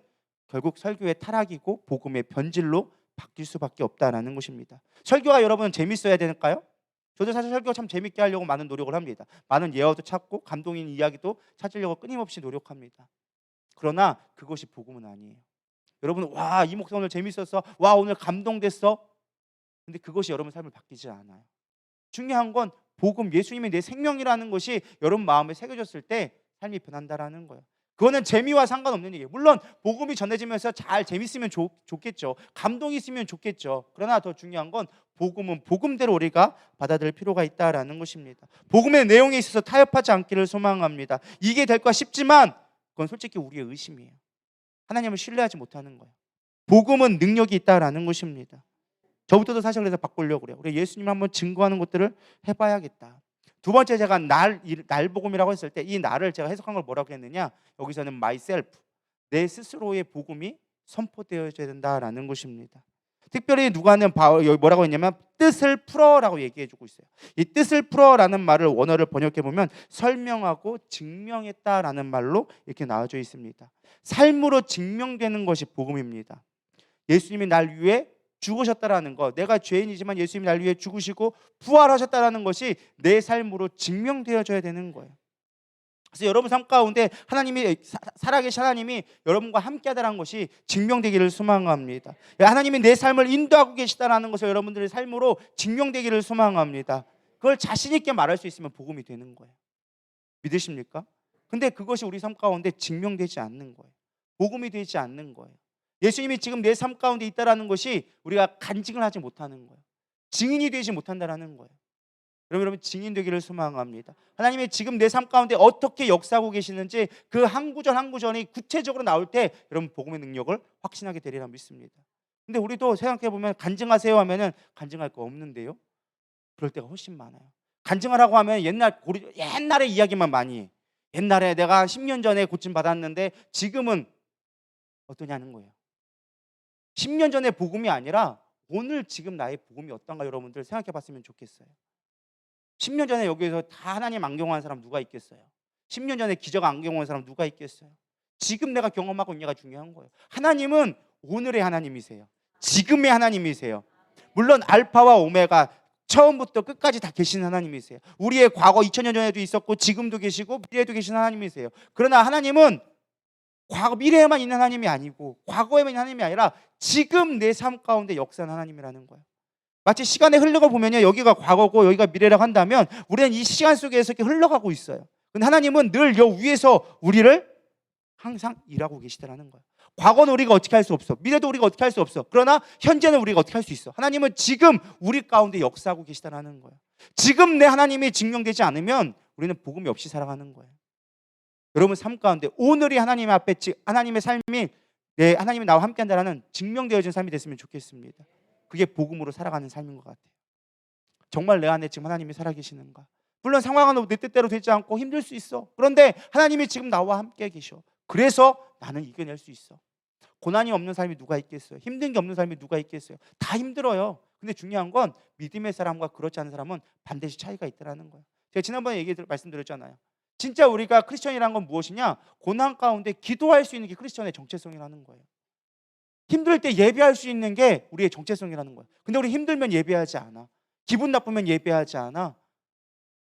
결국 설교의 타락이고 복음의 변질로 바뀔 수밖에 없다라는 것입니다. 설교가 여러분 재밌어야 되는가요? 저도 사실 설교 참 재밌게 하려고 많은 노력을 합니다. 많은 예화도 찾고 감동 있는 이야기도 찾으려고 끊임없이 노력합니다. 그러나 그것이 복음은 아니에요. 여러분, 와, 이 목사 오늘 재밌었어. 와, 오늘 감동됐어. 근데 그것이 여러분 삶을 바뀌지 않아요. 중요한 건 복음, 예수님이 내 생명이라는 것이 여러분 마음에 새겨졌을 때 삶이 변한다라는 거예요. 그거는 재미와 상관없는 얘기예요. 물론 복음이 전해지면서 잘 재밌으면 좋겠죠. 감동이 있으면 좋겠죠. 그러나 더 중요한 건 복음은 복음대로 우리가 받아들일 필요가 있다라는 것입니다. 복음의 내용에 있어서 타협하지 않기를 소망합니다. 이게 될까 싶지만 그건 솔직히 우리의 의심이에요. 하나님을 신뢰하지 못하는 거예요. 복음은 능력이 있다라는 것입니다. 저부터도 사실 그래서 바꾸려고 그래요. 우리 예수님 한번 증거하는 것들을 해봐야겠다. 두 번째, 제가 날 복음이라고 했을 때 이 날을 제가 해석한 걸 뭐라고 했느냐, 여기서는 myself, 내 스스로의 복음이 선포되어져야 된다라는 것입니다. 특별히 누가는 여기 뭐라고 했냐면 뜻을 풀어라고 얘기해주고 있어요. 이 뜻을 풀어라는 말을 원어를 번역해 보면 설명하고 증명했다라는 말로 이렇게 나와져 있습니다. 삶으로 증명되는 것이 복음입니다. 예수님이 날 위해 죽으셨다라는 것, 내가 죄인이지만 예수님이 날 위해 죽으시고 부활하셨다라는 것이 내 삶으로 증명되어져야 되는 거예요. 그래서 여러분 삶 가운데 하나님이 살아계신 하나님이 여러분과 함께하다라는 것이 증명되기를 소망합니다. 하나님이 내 삶을 인도하고 계시다라는 것을 여러분들의 삶으로 증명되기를 소망합니다. 그걸 자신 있게 말할 수 있으면 복음이 되는 거예요. 믿으십니까? 근데 그것이 우리 삶 가운데 증명되지 않는 거예요. 복음이 되지 않는 거예요. 예수님이 지금 내 삶 가운데 있다라는 것이 우리가 간증을 하지 못하는 거예요. 증인이 되지 못한다라는 거예요. 여러분 증인 되기를 소망합니다. 하나님이 지금 내 삶 가운데 어떻게 역사하고 계시는지 그 한 구절 한 구절이 구체적으로 나올 때 여러분 복음의 능력을 확신하게 되리라 믿습니다. 근데 우리도 생각해 보면 간증하세요 하면은 간증할 거 없는데요. 그럴 때가 훨씬 많아요. 간증하라고 하면 옛날의 이야기만 많이 해. 옛날에 내가 10년 전에 고침 받았는데 지금은 어떠냐는 거예요. 10년 전의 복음이 아니라 오늘 지금 나의 복음이 어떤가 여러분들 생각해 봤으면 좋겠어요. 10년 전에 여기에서 다 하나님 안 경험한 사람 누가 있겠어요? 10년 전에 기적 안 경험한 사람 누가 있겠어요? 지금 내가 경험하고 있냐가 중요한 거예요. 하나님은 오늘의 하나님이세요. 지금의 하나님이세요. 물론 알파와 오메가 처음부터 끝까지 다 계신 하나님이세요. 우리의 과거 2000년 전에도 있었고 지금도 계시고 미래에도 계신 하나님이세요. 그러나 하나님은 과거 미래에만 있는 하나님이 아니고 과거에만 있는 하나님이 아니라 지금 내 삶 가운데 역사하는 하나님이라는 거예요. 마치 시간에 흘러가 보면요, 여기가 과거고 여기가 미래라고 한다면 우리는 이 시간 속에서 이렇게 흘러가고 있어요. 근데 하나님은 늘 여 위에서 우리를 항상 일하고 계시다라는 거예요. 과거는 우리가 어떻게 할 수 없어. 미래도 우리가 어떻게 할 수 없어. 그러나 현재는 우리가 어떻게 할 수 있어. 하나님은 지금 우리 가운데 역사하고 계시다라는 거예요. 지금 내 하나님이 증명되지 않으면 우리는 복음이 없이 살아가는 거예요. 여러분 삶 가운데 오늘이 하나님 앞에 하나님의 삶이 하나님이 나와 함께한다라는 증명되어진 삶이 됐으면 좋겠습니다. 그게 복음으로 살아가는 삶인 것 같아요. 정말 내 안에 지금 하나님이 살아계시는가? 물론 상황은 내 뜻대로 되지 않고 힘들 수 있어. 그런데 하나님이 지금 나와 함께 계셔. 그래서 나는 이겨낼 수 있어. 고난이 없는 삶이 누가 있겠어요? 힘든 게 없는 삶이 누가 있겠어요? 다 힘들어요. 근데 중요한 건 믿음의 사람과 그렇지 않은 사람은 반드시 차이가 있다는 거예요. 제가 지난번에 말씀드렸잖아요. 진짜 우리가 크리스천이라는 건 무엇이냐? 고난 가운데 기도할 수 있는 게 크리스천의 정체성이라는 거예요. 힘들 때 예배할 수 있는 게 우리의 정체성이라는 거예요. 근데 우리 힘들면 예배하지 않아. 기분 나쁘면 예배하지 않아.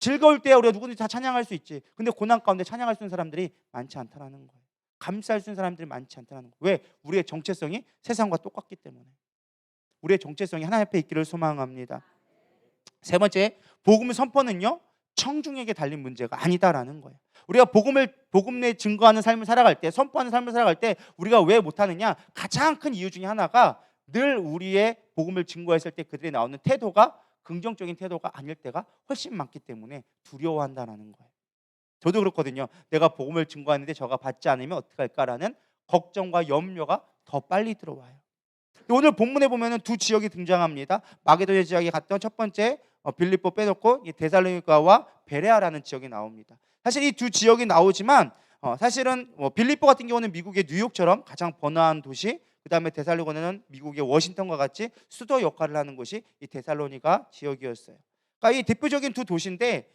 즐거울 때 우리가 누구든지 다 찬양할 수 있지. 근데 고난 가운데 찬양할 수 있는 사람들이 많지 않다는 거예요. 감사할 수 있는 사람들이 많지 않다는 거예요. 왜? 우리의 정체성이 세상과 똑같기 때문에. 우리의 정체성이 하나님 앞에 있기를 소망합니다. 세 번째, 복음 선포는요, 청중에게 달린 문제가 아니다라는 거예요. 우리가 복음 내 증거하는 삶을 살아갈 때, 선포하는 삶을 살아갈 때 우리가 왜 못하느냐? 가장 큰 이유 중에 하나가 늘 우리의 복음을 증거했을 때 그들이 나오는 태도가 긍정적인 태도가 아닐 때가 훨씬 많기 때문에 두려워한다는 거예요. 저도 그렇거든요. 내가 복음을 증거하는데 저가 받지 않으면 어떡할까라는 걱정과 염려가 더 빨리 들어와요. 오늘 본문에 보면은 두 지역이 등장합니다. 마게도냐 지역에 갔던 첫 번째 빌립보 빼놓고 데살로니가와 베레아라는 지역이 나옵니다. 사실 이 두 지역이 나오지만 사실은 빌립보 같은 경우는 미국의 뉴욕처럼 가장 번화한 도시, 그다음에 데살로니가는 미국의 워싱턴과 같이 수도 역할을 하는 곳이 이 데살로니가 지역이었어요. 그러니까 이 대표적인 두 도시인데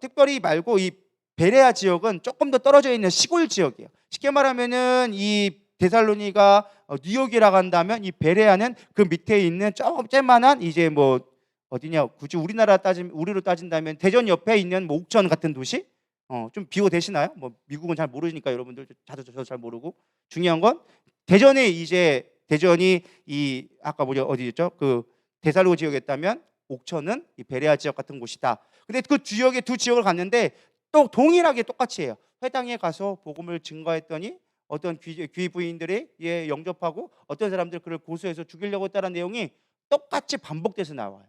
특별히 말고 이 베레아 지역은 조금 더 떨어져 있는 시골 지역이에요. 쉽게 말하면은 이 데살로니가 뉴욕이라고 한다면 이 베레아는 그 밑에 있는 조금 쬐만한 이제 뭐 어디냐, 굳이 우리로 따진다면 대전 옆에 있는 뭐 옥천 같은 도시. 좀 비교되시나요? 뭐 미국은 잘 모르니까 여러분들 저도 잘 모르고, 중요한 건 대전이 이 아까 어디였죠? 그 데살로 지역이었다면 옥천은 이 베레아 지역 같은 곳이다. 근데 그 지역에 두 지역을 갔는데 또 동일하게 똑같이 해요. 회당에 가서 복음을 증거했더니 어떤 귀부인들이 영접하고 어떤 사람들 그를 고소해서 죽이려고 했다는 내용이 똑같이 반복돼서 나와요.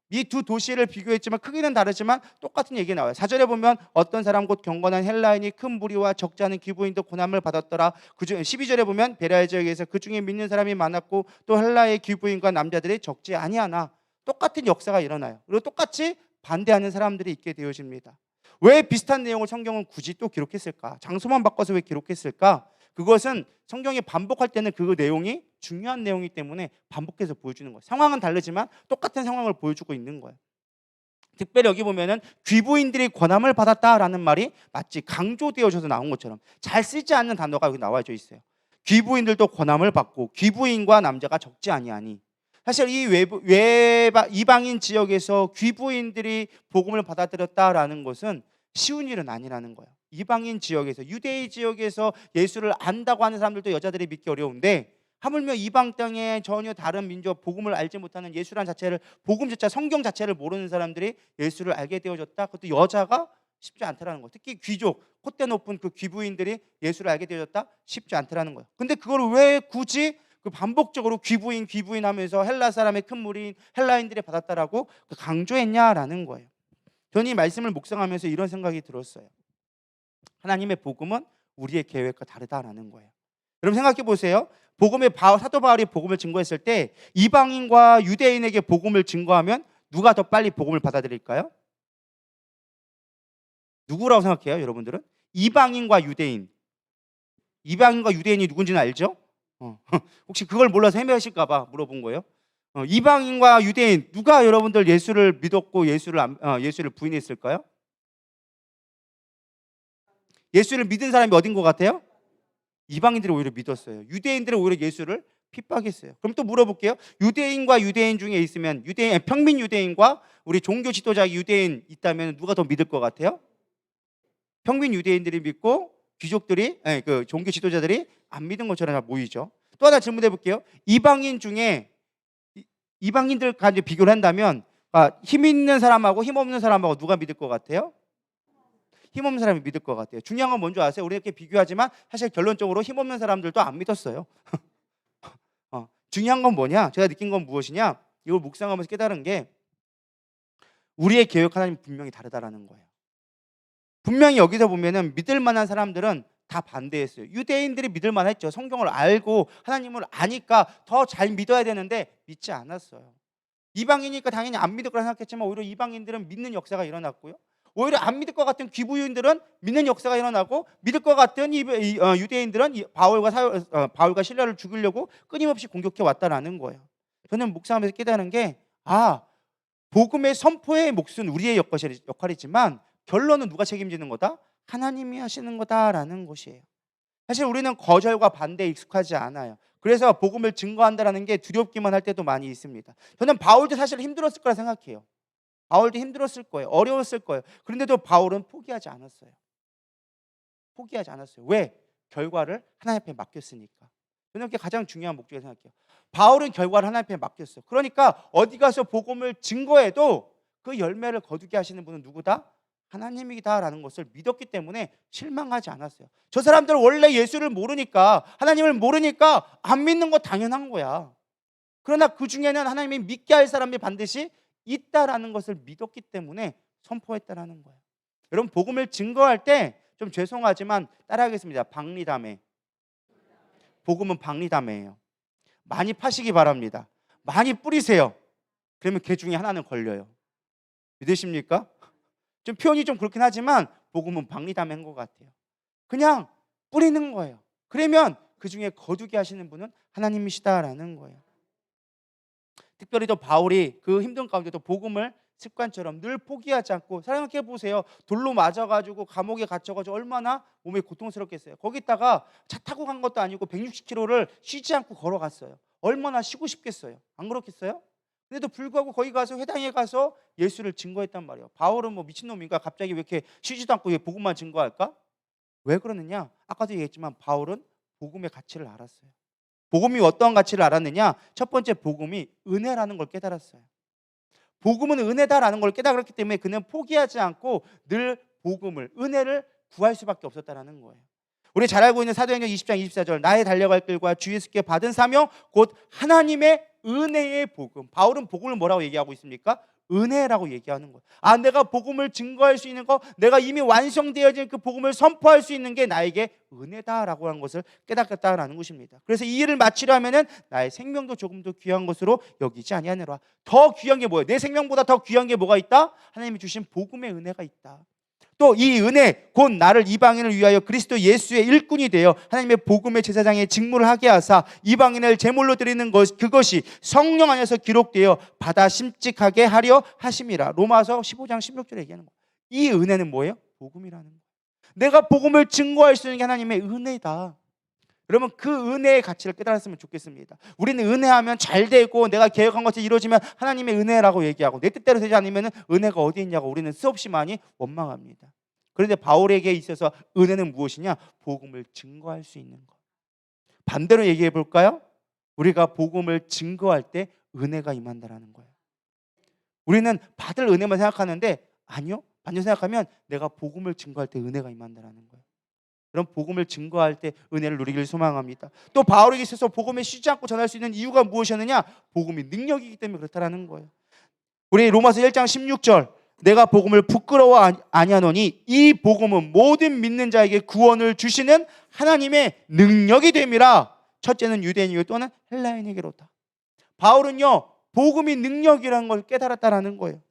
이 두 도시를 비교했지만 크기는 다르지만 똑같은 얘기가 나와요. 4절에 보면 어떤 사람 곧 경건한 헬라인이 큰 무리와 적지 않은 귀부인도 고난을 받았더라. 12절에 보면 베레아 지역에서 그 중에 믿는 사람이 많았고 또 헬라의 귀부인과 남자들이 적지 아니하나. 똑같은 역사가 일어나요. 그리고 똑같이 반대하는 사람들이 있게 되어집니다. 왜 비슷한 내용을 성경은 굳이 또 기록했을까? 장소만 바꿔서 왜 기록했을까? 그것은 성경이 반복할 때는 그 내용이 중요한 내용이기 때문에 반복해서 보여주는 거예요. 상황은 다르지만 똑같은 상황을 보여주고 있는 거예요. 특별히 여기 보면은 귀부인들이 권함을 받았다라는 말이 마치 강조되어져서 나온 것처럼 잘 쓰지 않는 단어가 여기 나와져 있어요. 귀부인들도 권함을 받고 귀부인과 남자가 적지 아니하니. 사실 이 이방인 지역에서 귀부인들이 복음을 받아들였다라는 것은 쉬운 일은 아니라는 거예요. 이방인 지역에서, 유대인 지역에서 예수를 안다고 하는 사람들도 여자들이 믿기 어려운데 하물며 이방 땅에 전혀 다른 민족, 복음을 알지 못하는 예수란 자체를, 복음 자체, 성경 자체를 모르는 사람들이 예수를 알게 되어졌다. 그것도 여자가 쉽지 않다라는 거예요. 특히 귀족, 콧대 높은 그 귀부인들이 예수를 알게 되어졌다? 쉽지 않다라는 거예요. 근데 그걸 왜 굳이 그 반복적으로 귀부인 하면서 헬라 사람의 큰 무리인 헬라인들이 받았다라고 강조했냐라는 거예요. 저는 이 말씀을 묵상하면서 이런 생각이 들었어요. 하나님의 복음은 우리의 계획과 다르다라는 거예요. 여러분 생각해 보세요. 사도 바울이 복음을 증거했을 때 이방인과 유대인에게 복음을 증거하면 누가 더 빨리 복음을 받아들일까요? 누구라고 생각해요, 여러분들은? 이방인과 유대인이 누군지는 알죠? 혹시 그걸 몰라서 헤매실까 봐 물어본 거예요. 이방인과 유대인, 누가 여러분들 예수를 믿었고 예수를 부인했을까요? 예수를 믿은 사람이 어딘 것 같아요? 이방인들이 오히려 믿었어요. 유대인들은 오히려 예수를 핍박했어요. 그럼 또 물어볼게요. 유대인과 유대인 중에 있으면 평민 유대인과 우리 종교 지도자 유대인 있다면 누가 더 믿을 것 같아요? 평민 유대인들이 믿고 귀족들이, 그 종교 지도자들이 안 믿은 것처럼 보이죠. 또 하나 질문해 볼게요. 이방인 중에 이방인들과 이제 비교를 한다면 힘 있는 사람하고 힘 없는 사람하고 누가 믿을 것 같아요? 힘없는 사람이 믿을 것 같아요. 중요한 건 뭔지 아세요? 우리 이렇게 비교하지만 사실 결론적으로 힘없는 사람들도 안 믿었어요. 중요한 건 뭐냐? 제가 느낀 건 무엇이냐? 이걸 묵상하면서 깨달은 게 우리의 계획 하나님 분명히 다르다라는 거예요. 분명히 여기서 보면은 믿을 만한 사람들은 다 반대했어요. 유대인들이 믿을 만했죠. 성경을 알고 하나님을 아니까 더 잘 믿어야 되는데 믿지 않았어요. 이방이니까 당연히 안 믿을 거라 생각했지만 오히려 이방인들은 믿는 역사가 일어났고요. 오히려 안 믿을 것 같은 귀부인들은 믿는 역사가 일어나고, 믿을 것 같은 유대인들은 바울과 실라를 죽이려고 끊임없이 공격해 왔다라는 거예요. 저는 묵상하면서 깨달은 게, 복음의 선포의 몫은 우리의 역할이지만 결론은 누가 책임지는 거다? 하나님이 하시는 거다라는 것이에요. 사실 우리는 거절과 반대에 익숙하지 않아요. 그래서 복음을 증거한다라는 게 두렵기만 할 때도 많이 있습니다. 저는 바울도 사실 힘들었을 거라 생각해요. 바울도 힘들었을 거예요. 어려웠을 거예요. 그런데도 바울은 포기하지 않았어요. 포기하지 않았어요. 왜? 결과를 하나님 앞에 맡겼으니까. 저는 그게 가장 중요한 목적이라고 생각해요. 바울은 결과를 하나님 앞에 맡겼어요. 그러니까 어디 가서 복음을 증거해도 그 열매를 거두게 하시는 분은 누구다? 하나님이다라는 것을 믿었기 때문에 실망하지 않았어요. 저 사람들 원래 예수를 모르니까, 하나님을 모르니까 안 믿는 거 당연한 거야. 그러나 그 중에는 하나님이 믿게 할 사람이 반드시 있다라는 것을 믿었기 때문에 선포했다라는 거예요. 여러분, 복음을 증거할 때 좀 죄송하지만 따라하겠습니다. 박리담회. 복음은 박리담회예요. 많이 파시기 바랍니다. 많이 뿌리세요. 그러면 그 중에 하나는 걸려요. 믿으십니까? 좀 표현이 좀 그렇긴 하지만 복음은 박리담회인 것 같아요. 그냥 뿌리는 거예요. 그러면 그 중에 거두게 하시는 분은 하나님이시다라는 거예요. 특별히 또 바울이 그 힘든 가운데도 복음을 습관처럼 늘 포기하지 않고, 생각해 보세요. 돌로 맞아가지고 감옥에 갇혀가지고 얼마나 몸이 고통스럽겠어요. 거기다가 차 타고 간 것도 아니고 160km를 쉬지 않고 걸어갔어요. 얼마나 쉬고 싶겠어요. 안 그렇겠어요? 그래도 불구하고 거기 가서 회당에 가서 예수를 증거했단 말이에요. 바울은 뭐 미친놈인가? 갑자기 왜 이렇게 쉬지도 않고 왜 복음만 증거할까? 왜 그러느냐? 아까도 얘기했지만 바울은 복음의 가치를 알았어요. 복음이 어떤 가치를 알았느냐? 첫 번째, 복음이 은혜라는 걸 깨달았어요. 복음은 은혜다라는 걸 깨달았기 때문에 그는 포기하지 않고 늘 복음을, 은혜를 구할 수밖에 없었다는 거예요. 우리 잘 알고 있는 사도행전 20장 24절, 나의 달려갈 길과 주 예수께 받은 사명 곧 하나님의 은혜의 복음. 바울은 복음을 뭐라고 얘기하고 있습니까? 은혜라고 얘기하는 거예요. 내가 복음을 증거할 수 있는 거, 내가 이미 완성되어진 그 복음을 선포할 수 있는 게 나에게 은혜다라고 하는 것을 깨닫겠다라는 것입니다. 그래서 이 일을 마치려면은 나의 생명도 조금 더 귀한 것으로 여기지 아니하노라. 더 귀한 게 뭐예요? 내 생명보다 더 귀한 게 뭐가 있다? 하나님이 주신 복음의 은혜가 있다. 또 이 은혜 곧 나를 이방인을 위하여 그리스도 예수의 일꾼이 되어 하나님의 복음의 제사장의 직무를 하게 하사 이방인을 제물로 드리는 것, 그것이 성령 안에서 기록되어 받아 심직하게 하려 하심이라. 로마서 15장 16절에 얘기하는 거예요. 이 은혜는 뭐예요? 복음이라는 거예요. 내가 복음을 증거할 수 있는 게 하나님의 은혜다. 여러분, 그 은혜의 가치를 깨달았으면 좋겠습니다. 우리는 은혜하면 잘 되고 내가 계획한 것이 이루어지면 하나님의 은혜라고 얘기하고, 내 뜻대로 되지 않으면 은혜가 어디 있냐고 우리는 수없이 많이 원망합니다. 그런데 바울에게 있어서 은혜는 무엇이냐? 복음을 증거할 수 있는 것. 반대로 얘기해 볼까요? 우리가 복음을 증거할 때 은혜가 임한다라는 거예요. 우리는 받을 은혜만 생각하는데 아니요, 반대로 생각하면 내가 복음을 증거할 때 은혜가 임한다라는 거예요. 그런 복음을 증거할 때 은혜를 누리기를 소망합니다. 또 바울에게 있어서 복음에 쉬지 않고 전할 수 있는 이유가 무엇이었느냐? 복음이 능력이기 때문에 그렇다라는 거예요. 우리 로마서 1장 16절, 내가 복음을 부끄러워 아니하노니 이 복음은 모든 믿는 자에게 구원을 주시는 하나님의 능력이 됨이라. 첫째는 유대인이고 또는 헬라인에게로다. 바울은요, 복음이 능력이라는 걸 깨달았다라는 거예요.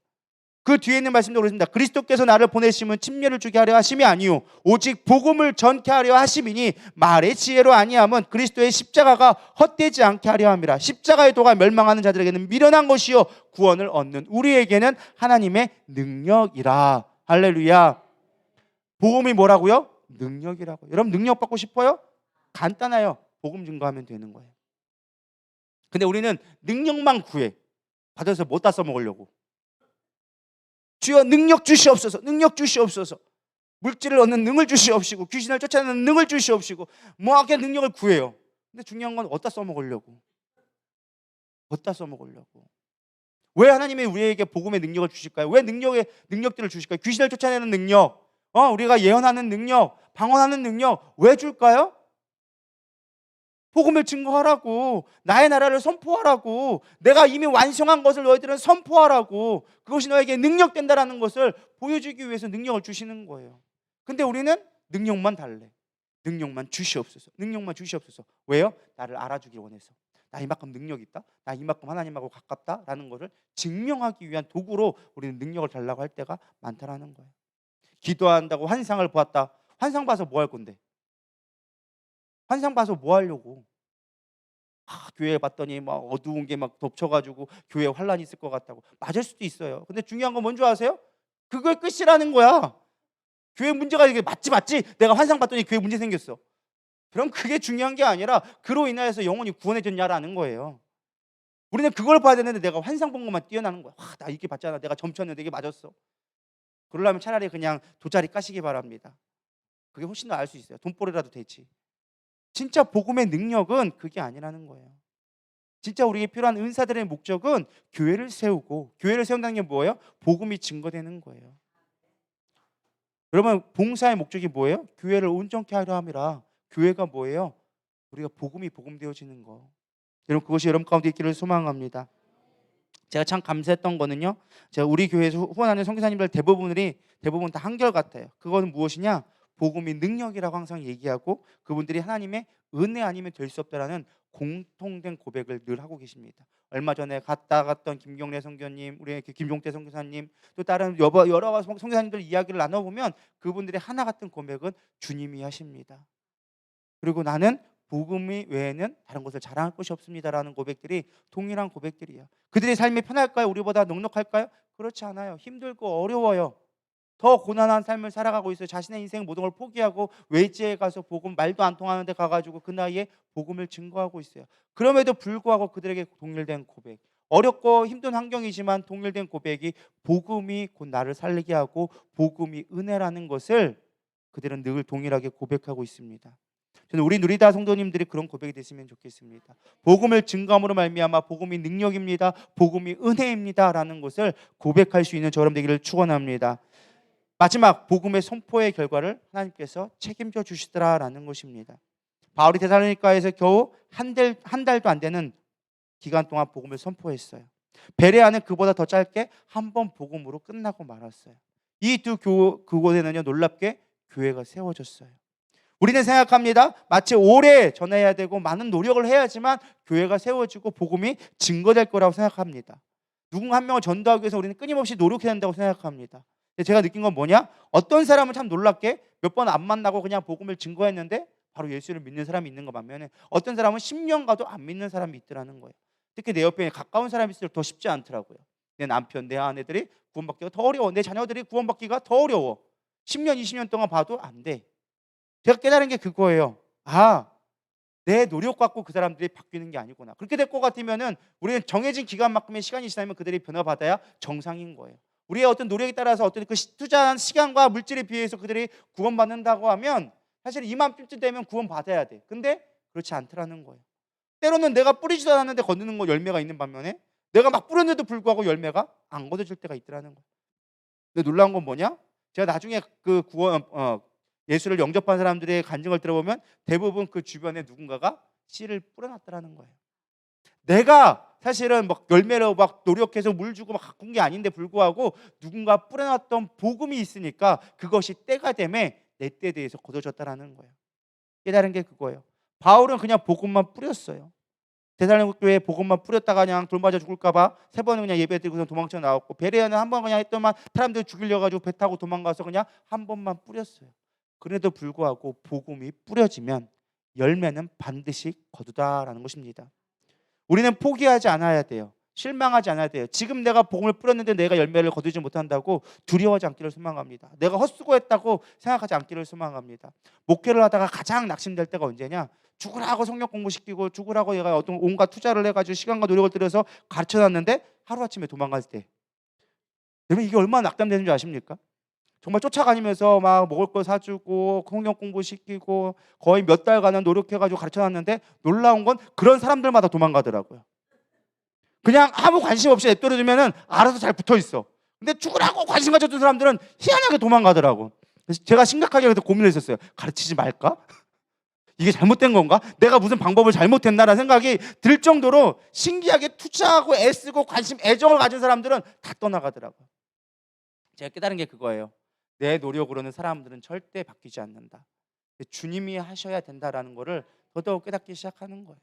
그 뒤에 있는 말씀도 그렇습니다. 그리스도께서 나를 보내심은 침례를 주게 하려 하심이 아니요 오직 복음을 전케 하려 하심이니 말의 지혜로 아니함은 그리스도의 십자가가 헛되지 않게 하려 함이라. 십자가의 도가 멸망하는 자들에게는 미련한 것이요 구원을 얻는 우리에게는 하나님의 능력이라. 할렐루야. 복음이 뭐라고요? 능력이라고. 여러분, 능력 받고 싶어요? 간단해요. 복음 증거하면 되는 거예요. 근데 우리는 능력만 구해. 받아서 못 다 써먹으려고. 주여 능력 주시옵소서, 능력 주시옵소서. 물질을 얻는 능을 주시옵시고 귀신을 쫓아내는 능을 주시옵시고 뭐하게 능력을 구해요. 근데 중요한 건 어디다 써먹으려고. 어디다 써먹으려고. 왜 하나님이 우리에게 복음의 능력을 주실까요? 왜 능력들을 주실까요? 귀신을 쫓아내는 능력, 우리가 예언하는 능력, 방언하는 능력 왜 줄까요? 복음을 증거하라고, 나의 나라를 선포하라고, 내가 이미 완성한 것을 너희들은 선포하라고, 그것이 너에게 능력 된다라는 것을 보여주기 위해서 능력을 주시는 거예요. 근데 우리는 능력만 달래. 능력만 주시옵소서. 능력만 주시옵소서. 왜요? 나를 알아주길 원해서. 나 이만큼 능력 있다. 나 이만큼 하나님하고 가깝다라는 것을 증명하기 위한 도구로 우리는 능력을 달라고 할 때가 많다라는 거예요. 기도한다고 환상을 보았다. 환상 봐서 뭐 할 건데? 환상 봐서 뭐 하려고? 교회 봤더니 막 어두운 게 막 덮쳐가지고 교회에 환란이 있을 것 같다고. 맞을 수도 있어요. 근데 중요한 건 뭔지 아세요? 그걸 끝이라는 거야. 교회 문제가 이게 맞지? 내가 환상 봤더니 교회 문제 생겼어. 그럼 그게 중요한 게 아니라 그로 인하여서 영혼이 구원해졌냐라는 거예요. 우리는 그걸 봐야 되는데 내가 환상 본 것만 뛰어나는 거야. 나 이게 봤잖아. 내가 점쳤는데 이게 맞았어. 그러려면 차라리 그냥 돗자리 까시기 바랍니다. 그게 훨씬 더 알 수 있어요. 돈벌이라도 되지. 진짜 복음의 능력은 그게 아니라는 거예요. 진짜 우리에게 필요한 은사들의 목적은 교회를 세우고, 교회를 세운다는 게 뭐예요? 복음이 증거되는 거예요. 여러분, 봉사의 목적이 뭐예요? 교회를 온전케 하려 함이라. 교회가 뭐예요? 우리가 복음이 복음되어지는 거. 여러분, 그것이 여러분 가운데 있기를 소망합니다. 제가 참 감사했던 거는요, 제가 우리 교회에서 후원하는 선교사님들 대부분 다 한결같아요. 그거는 무엇이냐? 복음이 능력이라고 항상 얘기하고 그분들이 하나님의 은혜 아니면 될 수 없다라는 공통된 고백을 늘 하고 계십니다. 얼마 전에 갔던 김경래 선교님, 우리 김종태 선교사님, 또 다른 여러 선교사님들 이야기를 나눠보면 그분들의 하나 같은 고백은 주님이 하십니다. 그리고 나는 복음이 외에는 다른 것을 자랑할 것이 없습니다라는 고백들이 동일한 고백들이야. 그들의 삶이 편할까요? 우리보다 넉넉할까요? 그렇지 않아요. 힘들고 어려워요. 더 고난한 삶을 살아가고 있어요. 자신의 인생 모든 걸 포기하고 외지에 가서 복음 말도 안 통하는 데 가가지고 그 나이에 복음을 증거하고 있어요. 그럼에도 불구하고 그들에게 동일된 고백, 어렵고 힘든 환경이지만 동일된 고백이 복음이 곧 나를 살리게 하고 복음이 은혜라는 것을 그들은 늘 동일하게 고백하고 있습니다. 저는 우리 누리다 성도님들이 그런 고백이 됐으면 좋겠습니다. 복음을 증거함으로 말미암아 복음이 능력입니다. 복음이 은혜입니다라는 것을 고백할 수 있는 저럼 되기를 축원합니다. 마지막 복음의 선포의 결과를 하나님께서 책임져 주시더라라는 것입니다. 바울이 데살로니가에서 겨우 한 달도 안 되는 기간 동안 복음을 선포했어요. 베레아는 그보다 더 짧게 한 번 복음으로 끝나고 말았어요. 이 두 그곳에는요 놀랍게 교회가 세워졌어요. 우리는 생각합니다. 마치 오래 전해야 되고 많은 노력을 해야지만 교회가 세워지고 복음이 증거될 거라고 생각합니다. 누군가 한 명을 전도하기 위해서 우리는 끊임없이 노력해야 한다고 생각합니다. 근데 제가 느낀 건 뭐냐? 어떤 사람은 참 놀랍게 몇 번 안 만나고 그냥 복음을 증거했는데 바로 예수를 믿는 사람이 있는 거 반면에 어떤 사람은 10년 가도 안 믿는 사람이 있더라는 거예요. 특히 내 옆에 가까운 사람이 있을수록 더 쉽지 않더라고요. 내 남편, 내 아내들이 구원받기가 더 어려워. 내 자녀들이 구원받기가 더 어려워. 10년, 20년 동안 봐도 안 돼. 제가 깨달은 게 그거예요. 내 노력 갖고 그 사람들이 바뀌는 게 아니구나. 그렇게 될 것 같으면은 우리는 정해진 기간만큼의 시간이 지나면 그들이 변화받아야 정상인 거예요. 우리의 어떤 노력에 따라서 어떤 그 투자한 시간과 물질에 비해서 그들이 구원받는다고 하면 사실 이맘쯤 되면 구원받아야 돼. 근데 그렇지 않더라는 거예요. 때로는 내가 뿌리지도 않았는데 거두는 거 열매가 있는 반면에 내가 막 뿌렸는데도 불구하고 열매가 안 거둬질 때가 있더라는 거예요. 근데 놀라운 건 뭐냐? 제가 나중에 그 예수를 영접한 사람들의 간증을 들어보면 대부분 그 주변에 누군가가 씨를 뿌려놨더라는 거예요. 내가 사실은 막 열매로 막 노력해서 물 주고 막 가꾼 게 아닌데 불구하고 누군가 뿌려놨던 복음이 있으니까 그것이 때가 되매 내 때에 대해서 거둬졌다라는 거예요. 깨달은 게 그거예요. 바울은 그냥 복음만 뿌렸어요. 데살로니가 교회에 복음만 뿌렸다가 그냥 돌 맞아 죽을까봐 3번은 그냥 예배 드리고서 도망쳐 나왔고, 베레아는 한 번 그냥 했더만 사람들 죽이려 가지고 배 타고 도망가서 그냥 한 번만 뿌렸어요. 그래도 불구하고 복음이 뿌려지면 열매는 반드시 거두다라는 것입니다. 우리는 포기하지 않아야 돼요. 실망하지 않아야 돼요. 지금 내가 복음을 뿌렸는데 내가 열매를 거두지 못한다고 두려워하지 않기를 소망합니다. 내가 헛수고했다고 생각하지 않기를 소망합니다. 목회를 하다가 가장 낙심될 때가 언제냐? 죽으라고 성경 공부시키고 죽으라고 내가 어떤 온갖 투자를 해가지고 시간과 노력을 들여서 가르쳐놨는데 하루아침에 도망갈 때, 여러분 이게 얼마나 낙담되는 줄 아십니까? 정말 쫓아다니면서 막 먹을 거 사주고 성경 공부시키고 거의 몇 달간은 노력해가지고 가르쳐놨는데 놀라운 건 그런 사람들마다 도망가더라고요. 그냥 아무 관심 없이 냅둬두면은 알아서 잘 붙어있어. 근데 죽으라고 관심 가졌던 사람들은 희한하게 도망가더라고. 그래서 제가 심각하게 그래서 고민을 했었어요. 가르치지 말까? 이게 잘못된 건가? 내가 무슨 방법을 잘못했나라는 생각이 들 정도로 신기하게 투자하고 애쓰고 관심, 애정을 가진 사람들은 다 떠나가더라고요. 제가 깨달은 게 그거예요. 내 노력으로는 사람들은 절대 바뀌지 않는다. 주님이 하셔야 된다라는 거를 더더욱 깨닫기 시작하는 거예요.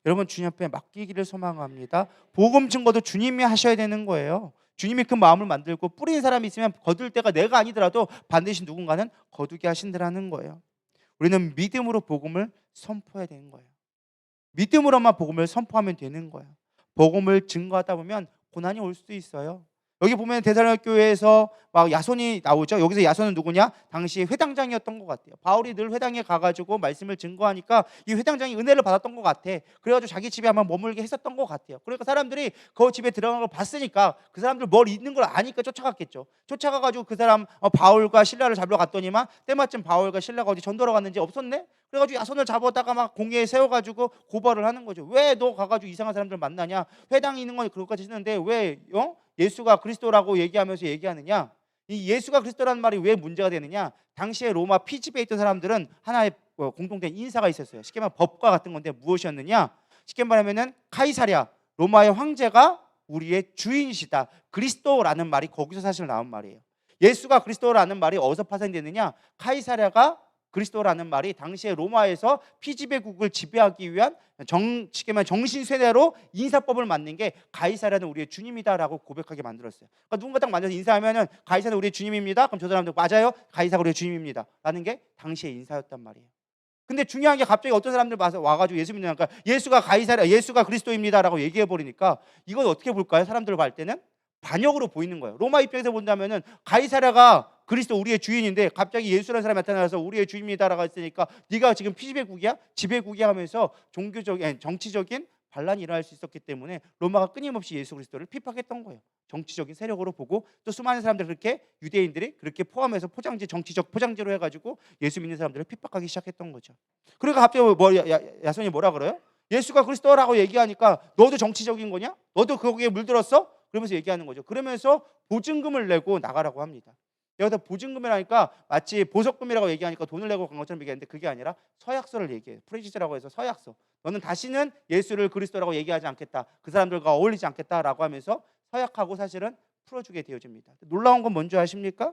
여러분 주님 앞에 맡기기를 소망합니다. 복음 증거도 주님이 하셔야 되는 거예요. 주님이 그 마음을 만들고 뿌리는 사람이 있으면 거둘 때가 내가 아니더라도 반드시 누군가는 거두게 하신다는 거예요. 우리는 믿음으로 복음을 선포해야 되는 거예요. 믿음으로만 복음을 선포하면 되는 거예요. 복음을 증거하다 보면 고난이 올 수도 있어요. 여기 보면 데살로니가 교회에서 막 야손이 나오죠. 여기서 야손은 누구냐? 당시 회당장이었던 것 같아요. 바울이 늘 회당에 가가지고 말씀을 증거하니까 이 회당장이 은혜를 받았던 것 같아. 그래가지고 자기 집에 한번 머물게 했었던 것 같아요. 그러니까 사람들이 그 집에 들어간 걸 봤으니까 그 사람들 뭘 있는 걸 아니까 쫓아갔겠죠. 쫓아가가지고 그 사람 바울과 실라를 잡으러 갔더니만 때마침 바울과 실라가 어디 전도로 갔는지 없었네. 그래가지고 야손을 잡아다가 막 공회에 세워가지고 고발을 하는 거죠. 왜 너 가가지고 이상한 사람들 만나냐? 회당에 있는 건 그것까지 했는데 왜 예수가 그리스도라고 얘기하면서 얘기하느냐? 이 예수가 그리스도라는 말이 왜 문제가 되느냐? 당시에 로마 피지배에 있던 사람들은 하나의 공통된 인사가 있었어요. 쉽게 말하면 법과 같은 건데 무엇이었느냐? 쉽게 말하면은 카이사랴, 로마의 황제가 우리의 주인이시다. 그리스도라는 말이 거기서 사실 나온 말이에요. 예수가 그리스도라는 말이 어디서 파생됐느냐? 카이사랴가 그리스도라는 말이 당시에 로마에서 피지배국을 지배하기 위한 쉽게 말하면 정신세대로 인사법을 만든 게 가이사랴는 우리의 주님이다라고 고백하게 만들었어요. 그러니까 누군가 딱 만나서 인사하면은 가이사는 우리의 주님입니다. 그럼 저 사람들 맞아요? 가이사가 우리의 주님입니다. 라는 게 당시의 인사였단 말이에요. 근데 중요한 게 갑자기 어떤 사람들 와가지고 예수 믿으니까 예수가 가이사랴, 예수가 그리스도입니다라고 얘기해 버리니까 이건 어떻게 볼까요? 사람들 볼 때는 반역으로 보이는 거예요. 로마 입장에서 본다면은 가이사랴가 그리스도 우리의 주인인데 갑자기 예수라는 사람이 나타나서 우리의 주인이다라고 했으니까 네가 지금 피지배국이야? 지배국이야? 하면서 종교적인 정치적인 반란이 일어날 수 있었기 때문에 로마가 끊임없이 예수 그리스도를 핍박했던 거예요. 정치적인 세력으로 보고 또 수많은 사람들 그렇게 유대인들이 그렇게 포함해서 정치적 포장지로 해가지고 예수 믿는 사람들을 핍박하기 시작했던 거죠. 그러니까 갑자기 야손이 뭐라 그래요? 예수가 그리스도라고 얘기하니까 너도 정치적인 거냐? 너도 거기에 물들었어? 그러면서 얘기하는 거죠. 그러면서 보증금을 내고 나가라고 합니다. 여기서 보증금이라니까 마치 보석금이라고 얘기하니까 돈을 내고 간 것처럼 얘기하는데 그게 아니라 서약서를 얘기해요. 프레시즈라고 해서 서약서. 너는 다시는 예수를 그리스도라고 얘기하지 않겠다. 그 사람들과 어울리지 않겠다라고 하면서 서약하고 사실은 풀어주게 되어집니다. 놀라운 건 뭔지 아십니까?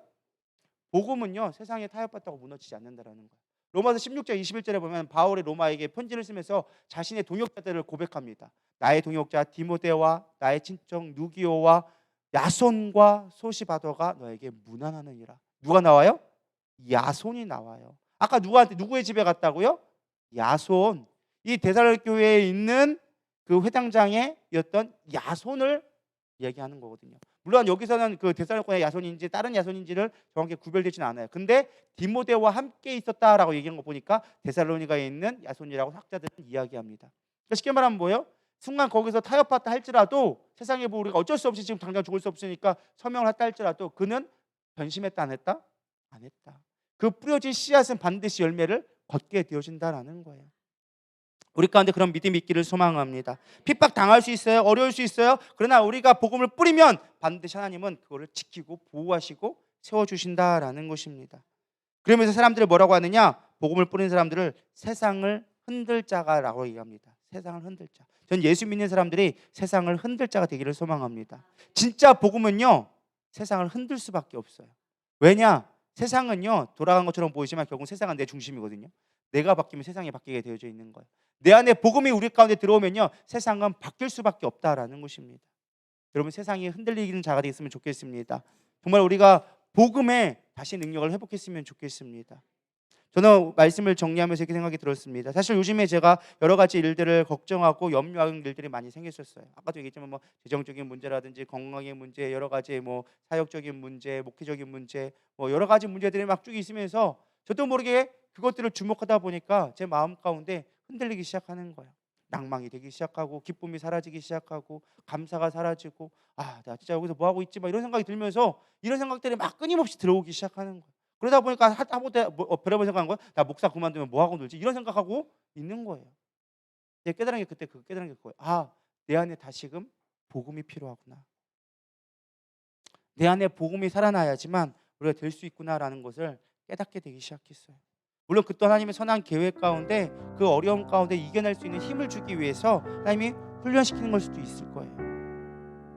복음은요 세상에 타협받다고 무너지지 않는다라는 거예요. 로마서 16장 21절에 보면 바울이 로마에게 편지를 쓰면서 자신의 동역자들을 고백합니다. 나의 동역자 디모데와 나의 친척 누기오와 야손과 소시바더가 너에게 문안하느니라. 누가 나와요? 야손이 나와요. 아까 누구의 집에 갔다고요? 야손. 이 데살로니가 교회에 있는 그 회당장이었던 야손을 얘기하는 거거든요. 물론 여기서는 그 데살로니가의 야손인지 다른 야손인지를 정확히 구별되지는 않아요. 근데 디모데와 함께 있었다라고 얘기한 거 보니까 데살로니가에 있는 야손이라고 학자들은 이야기합니다. 그러니까 쉽게 말하면 뭐예요? 순간 거기서 타협했다 할지라도 세상에 뭐 우리가 어쩔 수 없이 지금 당장 죽을 수 없으니까 서명을 했다 할지라도 그는 변심했다 안 했다? 안 했다. 그 뿌려진 씨앗은 반드시 열매를 걷게 되어진다라는 거예요. 우리 가운데 그런 믿음이 있기를 소망합니다. 핍박 당할 수 있어요. 어려울 수 있어요. 그러나 우리가 복음을 뿌리면 반드시 하나님은 그거를 지키고 보호하시고 세워주신다라는 것입니다. 그러면서 사람들이 뭐라고 하느냐? 복음을 뿌리는 사람들을 세상을 흔들 자가라고 얘기합니다. 세상을 흔들 자. 전 예수 믿는 사람들이 세상을 흔들 자가 되기를 소망합니다. 진짜 복음은요 세상을 흔들 수밖에 없어요. 왜냐? 세상은요 돌아간 것처럼 보이지만 결국 세상은 내 중심이거든요. 내가 바뀌면 세상이 바뀌게 되어져 있는 거예요. 내 안에 복음이 우리 가운데 들어오면요 세상은 바뀔 수밖에 없다라는 것입니다. 여러분 세상이 흔들리는 자가 되었으면 좋겠습니다. 정말 우리가 복음에 다시 능력을 회복했으면 좋겠습니다. 저는 말씀을 정리하면서 이렇게 생각이 들었습니다. 사실 요즘에 제가 여러 가지 일들을 걱정하고 염려하는 일들이 많이 생겼었어요. 아까도 얘기했지만 뭐 재정적인 문제라든지 건강의 문제, 여러 가지 뭐 사역적인 문제, 목회적인 문제, 뭐 여러 가지 문제들이 막 쭉 있으면서 저도 모르게 그것들을 주목하다 보니까 제 마음 가운데 흔들리기 시작하는 거예요. 낭망이 되기 시작하고 기쁨이 사라지기 시작하고 감사가 사라지고 나 진짜 여기서 뭐 하고 있지? 막 이런 생각이 들면서 이런 생각들이 막 끊임없이 들어오기 시작하는 거예요. 그러다 보니까 하다못해 별의별 생각하는 거야. 나 목사 그만두면 뭐 하고 놀지? 이런 생각하고 있는 거예요. 제가 깨달은 게 그때 깨달은 게 그거예요. 내 안에 다시금 복음이 필요하구나. 내 안에 복음이 살아나야지만 우리가 될 수 있구나라는 것을 깨닫게 되기 시작했어요. 물론 그 또 하나님의 선한 계획 가운데 그 어려움 가운데 이겨낼 수 있는 힘을 주기 위해서 하나님이 훈련시키는 걸 수도 있을 거예요.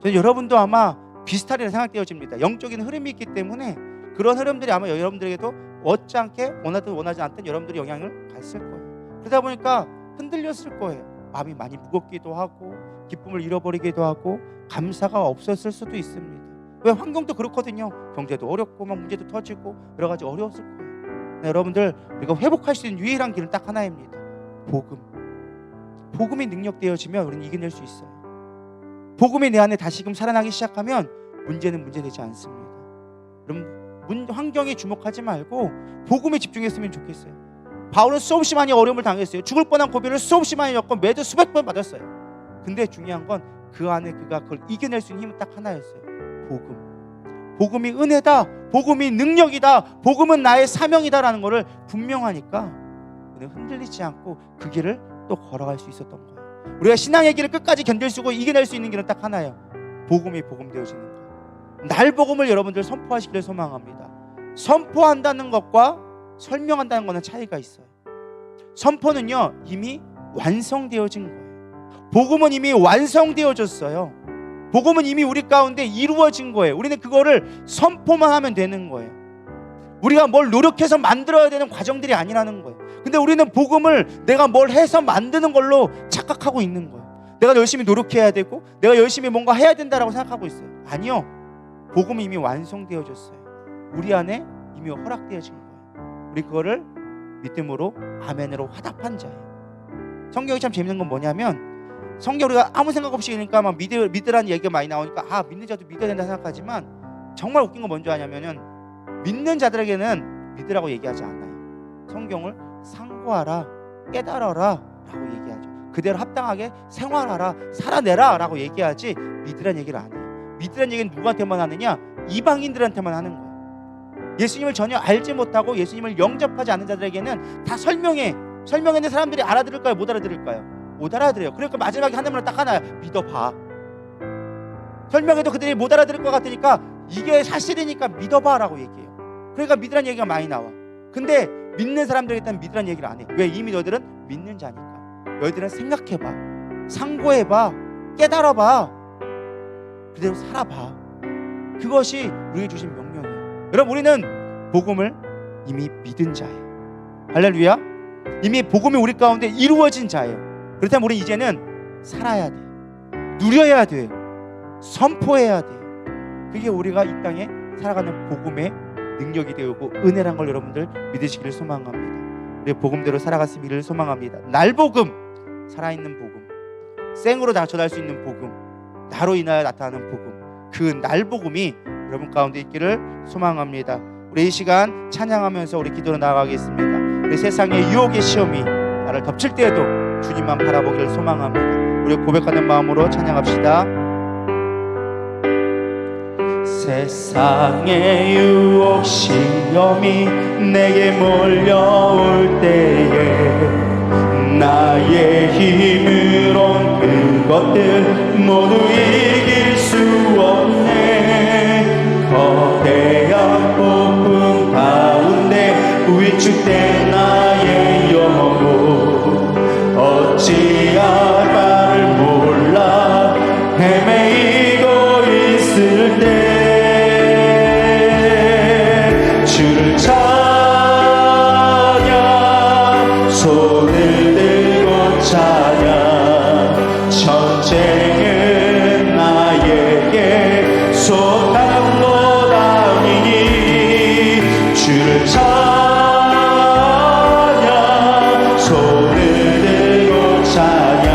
저는 여러분도 아마 비슷하리라 생각되어집니다. 영적인 흐름이 있기 때문에 그런 흐름들이 아마 여러분들에게도 어찌않게 원하든 원하지 않든 여러분들이 영향을 갔을 거예요. 그러다 보니까 흔들렸을 거예요. 마음이 많이 무겁기도 하고 기쁨을 잃어버리기도 하고 감사가 없었을 수도 있습니다. 왜? 환경도 그렇거든요. 경제도 어렵고 막 문제도 터지고 여러 가지 어려웠을 거예요. 네, 여러분들 우리가 회복할 수 있는 유일한 길은 딱 하나입니다. 복음이 능력되어지면 우리는 이겨낼 수 있어요. 복음이 내 안에 다시금 살아나기 시작하면 문제는 문제되지 않습니다. 여러분 환경에 주목하지 말고 복음에 집중했으면 좋겠어요. 바울은 수없이 많이 어려움을 당했어요. 죽을 뻔한 고비를 수없이 많이 겪고 매도 수백 번 맞았어요. 근데 중요한 건 그 안에 그가 그걸 이겨낼 수 있는 힘은 딱 하나였어요. 복음이 은혜다, 복음이 능력이다, 복음은 나의 사명이다라는 것을 분명하니까 그는 흔들리지 않고 그 길을 또 걸어갈 수 있었던 거예요. 우리가 신앙의 길을 끝까지 견딜 수 있고 이겨낼 수 있는 길은 딱 하나예요. 복음이 복음되어지는 거예요. 날복음을 여러분들 선포하시기를 소망합니다. 선포한다는 것과 설명한다는 것은 차이가 있어요. 선포는요 이미 완성되어진 거예요. 복음은 이미 완성되어졌어요. 복음은 이미 우리 가운데 이루어진 거예요. 우리는 그거를 선포만 하면 되는 거예요. 우리가 뭘 노력해서 만들어야 되는 과정들이 아니라는 거예요. 근데 우리는 복음을 내가 뭘 해서 만드는 걸로 착각하고 있는 거예요. 내가 열심히 노력해야 되고 내가 열심히 뭔가 해야 된다라고 생각하고 있어요. 아니요, 복음이 이미 완성되어졌어요. 우리 안에 이미 허락되어진 거예요. 우리 그거를 믿음으로 아멘으로 화답한 자예요. 성경이 참 재밌는 건 뭐냐면 성경 우리가 아무 생각 없이 그러니까 막 믿으라는 얘기가 많이 나오니까 믿는 자도 믿어야 된다 생각하지만 정말 웃긴 건 뭔지 아냐면은 믿는 자들에게는 믿으라고 얘기하지 않아요. 성경을 상고하라, 깨달아라 라고 얘기하죠. 그대로 합당하게 생활하라, 살아내라 라고 얘기하지 믿으라는 얘기를 안 해요. 믿으라는 얘기는 누구한테만 하느냐? 이방인들한테만 하는 거예요. 예수님을 전혀 알지 못하고 예수님을 영접하지 않는 자들에게는 다 설명했는데 사람들이 알아들을까요? 못 알아들을까요? 못 알아들어요. 그러니까 마지막에 하는 말은 딱 하나야. 믿어봐. 설명해도 그들이 못 알아들을 것 같으니까 이게 사실이니까 믿어봐 라고 얘기해요. 그러니까 믿으라는 얘기가 많이 나와. 근데 믿는 사람들이 일단 믿으라는 얘기를 안 해. 왜? 이미 너희들은 믿는 자니까. 너희들은 생각해봐, 상고해봐, 깨달아봐, 그대로 살아봐. 그것이 우리에게 주신 명령이에요. 여러분 우리는 복음을 이미 믿은 자예요. 할렐루야. 이미 복음이 우리 가운데 이루어진 자예요. 그렇다면 우리 이제는 살아야 돼요. 누려야 돼요. 선포해야 돼요. 그게 우리가 이 땅에 살아가는 복음의 능력이 되고 은혜란 걸 여러분들 믿으시기를 소망합니다. 우리 복음대로 살아갔으기를 소망합니다. 날복음, 살아있는 복음, 생으로 다 전할 수 있는 복음, 나로 인하여 나타나는 복음, 그 날복음이 여러분 가운데 있기를 소망합니다. 우리 이 시간 찬양하면서 우리 기도로 나아가겠습니다. 우리 세상의 유혹의 시험이 나를 덮칠 때에도 주님만 바라보기를 소망합니다. 우리 고백하는 마음으로 찬양합시다. 세상의 유혹 시험이 내게 몰려올 때에 나의 힘으론 그것들 모두 이길 수 없네. 거대한 폭풍 가운데 위축된 나의 영혼 어찌할 바를 몰라 헤매이고 있을 때 주를 찬양, 손을 들고 찬양. 전쟁은 나에게 속한 것 아니니 주를 찬양, 손을 들고 찬양.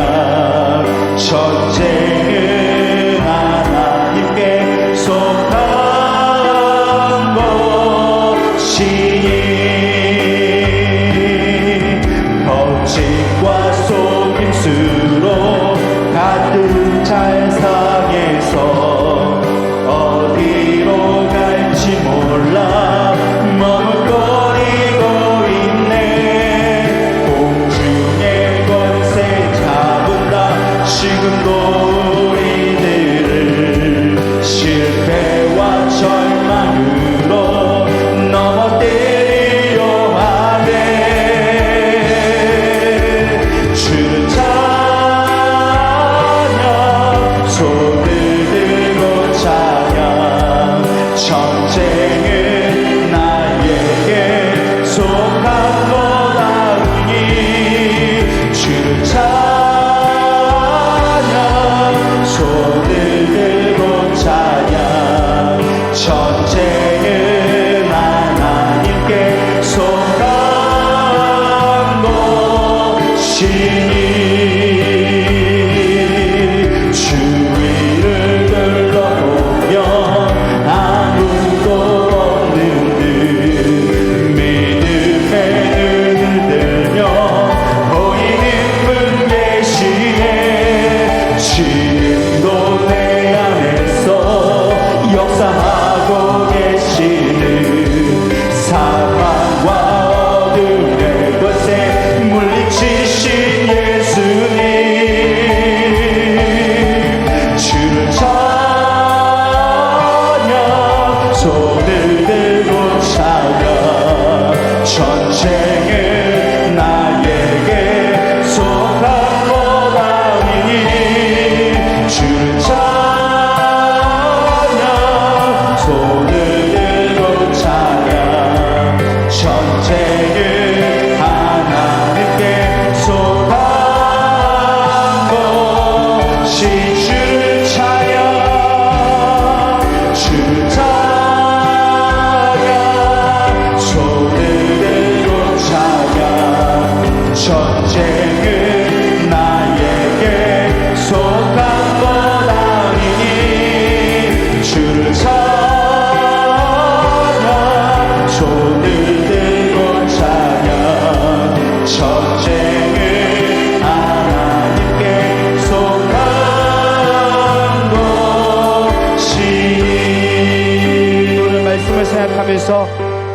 전쟁은 하나님께 속한 것이니 거짓과 속임수로 가득 찰 상에서 어디로 갈지 몰라 머물 곳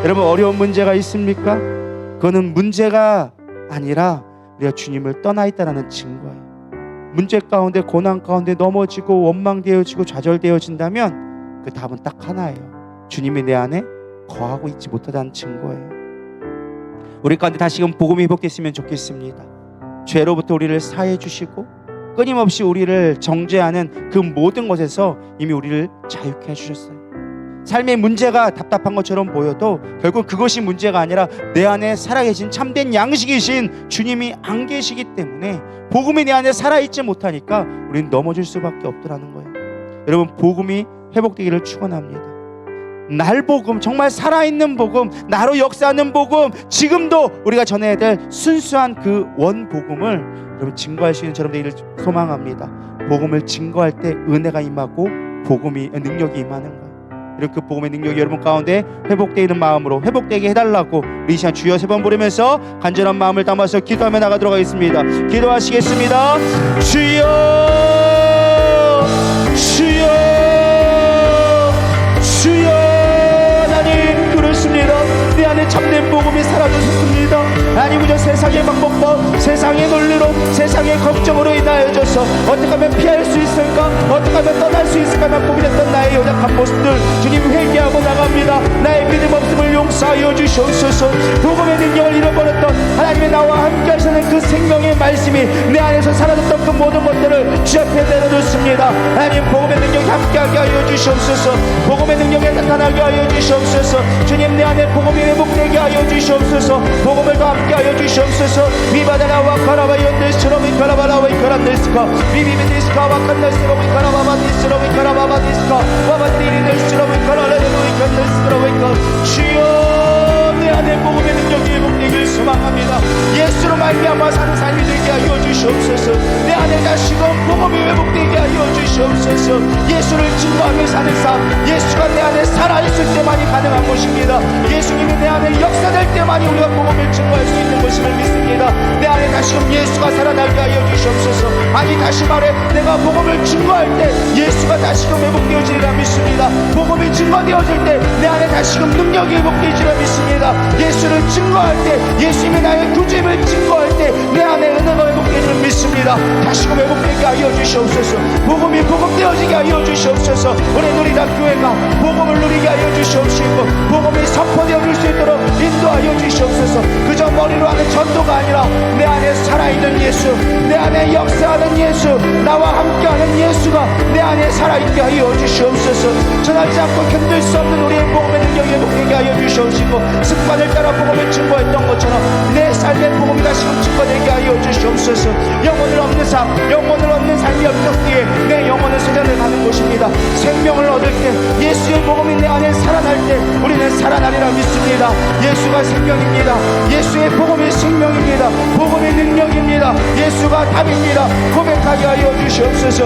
여러분, 어려운 문제가 있습니까? 그거는 문제가 아니라 우리가 주님을 떠나 있다는 증거예요. 문제 가운데, 고난 가운데 넘어지고 원망되어지고 좌절되어진다면 그 답은 딱 하나예요. 주님이 내 안에 거하고 있지 못하다는 증거예요. 우리 가운데 다시금 복음이 회복됐으면 좋겠습니다. 죄로부터 우리를 사해 주시고 끊임없이 우리를 정죄하는 그 모든 것에서 이미 우리를 자유케 해주셨어요. 삶의 문제가 답답한 것처럼 보여도 결국 그것이 문제가 아니라 내 안에 살아계신 참된 양식이신 주님이 안 계시기 때문에 복음이 내 안에 살아있지 못하니까 우리는 넘어질 수밖에 없더라는 거예요. 여러분, 복음이 회복되기를 축원합니다. 날복음, 정말 살아있는 복음, 나로 역사하는 복음, 지금도 우리가 전해야 될 순수한 그 원복음을 여러분 증거할 수 있는 저럼 되기를 소망합니다. 복음을 증거할 때 은혜가 임하고 복음이, 능력이 임하는 거예요. 이런 그 복음의 능력이 여러분 가운데 회복되어 있는 마음으로 회복되게 해달라고 우리 이 시간 주여 3번 부르면서 간절한 마음을 담아서 기도하며 나가도록 하겠습니다. 기도하시겠습니다. 주여, 주여, 주여. 하나님, 그렇습니다. 내 안에 참된 복음이 사라졌습니다. 하나님, 그저 세상의 방법과 세상의 논리로, 세상의 걱정으로 인하여져서 어떻게 하면 피할 수 있을까, 어떻게 하면 떠날 수 있을까만 고민했던 나의 연약한 모습들 주님 회개하고 나갑니다. 나의 믿음 없음을 용서하여 주시옵소서. 복음의 능력을 잃어버렸던 하나님의 나와 함께 하시는 그 생명의 말씀이 내 안에서 사라졌던 그 모든 것들을 주 앞에 내려놓습니다. 하나님, 복음의 능력이 함께하게 하여 주시옵소서. 복음의 능력이 나타나게 하여 주시옵소서. 주님, 내 안에 복음이 회복되게 하여 주시옵소서. 복음을 더 함께 하여 주시옵소서. 위바다나와 카라바 연데스처럼 이카라바라와 이카란데스카 위비비디스카와 칸데스처럼 이카라바바 디스처럼 이카라바바 디스카 와바디리데스처럼 이카라레르로 이칸데스처럼 이카. 주여, 내 안에 복음의 능력이 회복되길 소망합니다. 예수로 말미암아 사는 삶이 되게 하여 주시옵소서. 내 안에 다시금 복음이 회복되게 하여 주시옵소서. 예수를 증거하며 사는 삶, 예수가 내 안에 살아있을 때만이 가능한 것입니다. 예수님이 내 안에 역사될 때만이 우리가 복음을 증거할 수 있는 것임을 믿습니다. 내 안에 다시금 예수가 살아나게 하여 주시옵소서. 아니, 다시 말해, 내가 복음을 증거할 때 예수가 다시금 회복되어지리라 믿습니다. 복음이 증거되어질 때 내 안에 다시금 능력이 회복되어지리라 믿습니다. 예수를 증거할 때, 예수님이 나의 구주임을 증거할 때 내 안에 은혜가 회복되어지리라 믿습니다. 다시금 회복되게 하여 주시옵소서. 복음이 복음되어지게 하여 주시옵소서. 우리 누리다 교회가 복음을 누리게 하여 주시옵시고 복음이 선포되어질 수 있도록 인도하여 주시옵소서. 그저 머리로 하는 전도가 아니라 내 안에 살아있는 예수, 내 안에 역사하는 예수, 나와 함께하는 예수가 내 안에 살아있게 하여 주시옵소서. 전하지 않고 견딜 수 없는 우리의 복음의 능력이 회복되게 하여 주시옵시고 습관을 따라 복음을 증거했던 것처럼 내 삶의 복음이 다시금 증거되게 하여 주시옵소서. 영혼을 얻는 삶, 영혼을 얻는 삶이 없었기에 내 영혼은 세전을 가는 곳입니다. 생명을 얻을 때, 예수의 복음이 내 안에 살아날 때 우리는 살아나리라 믿습니다. 예수가 생명입니다. 예수의 복음이 생명입니다. 복음이 능력입니다. 예수가 답입니다. 고백하게 하여 주시옵소서.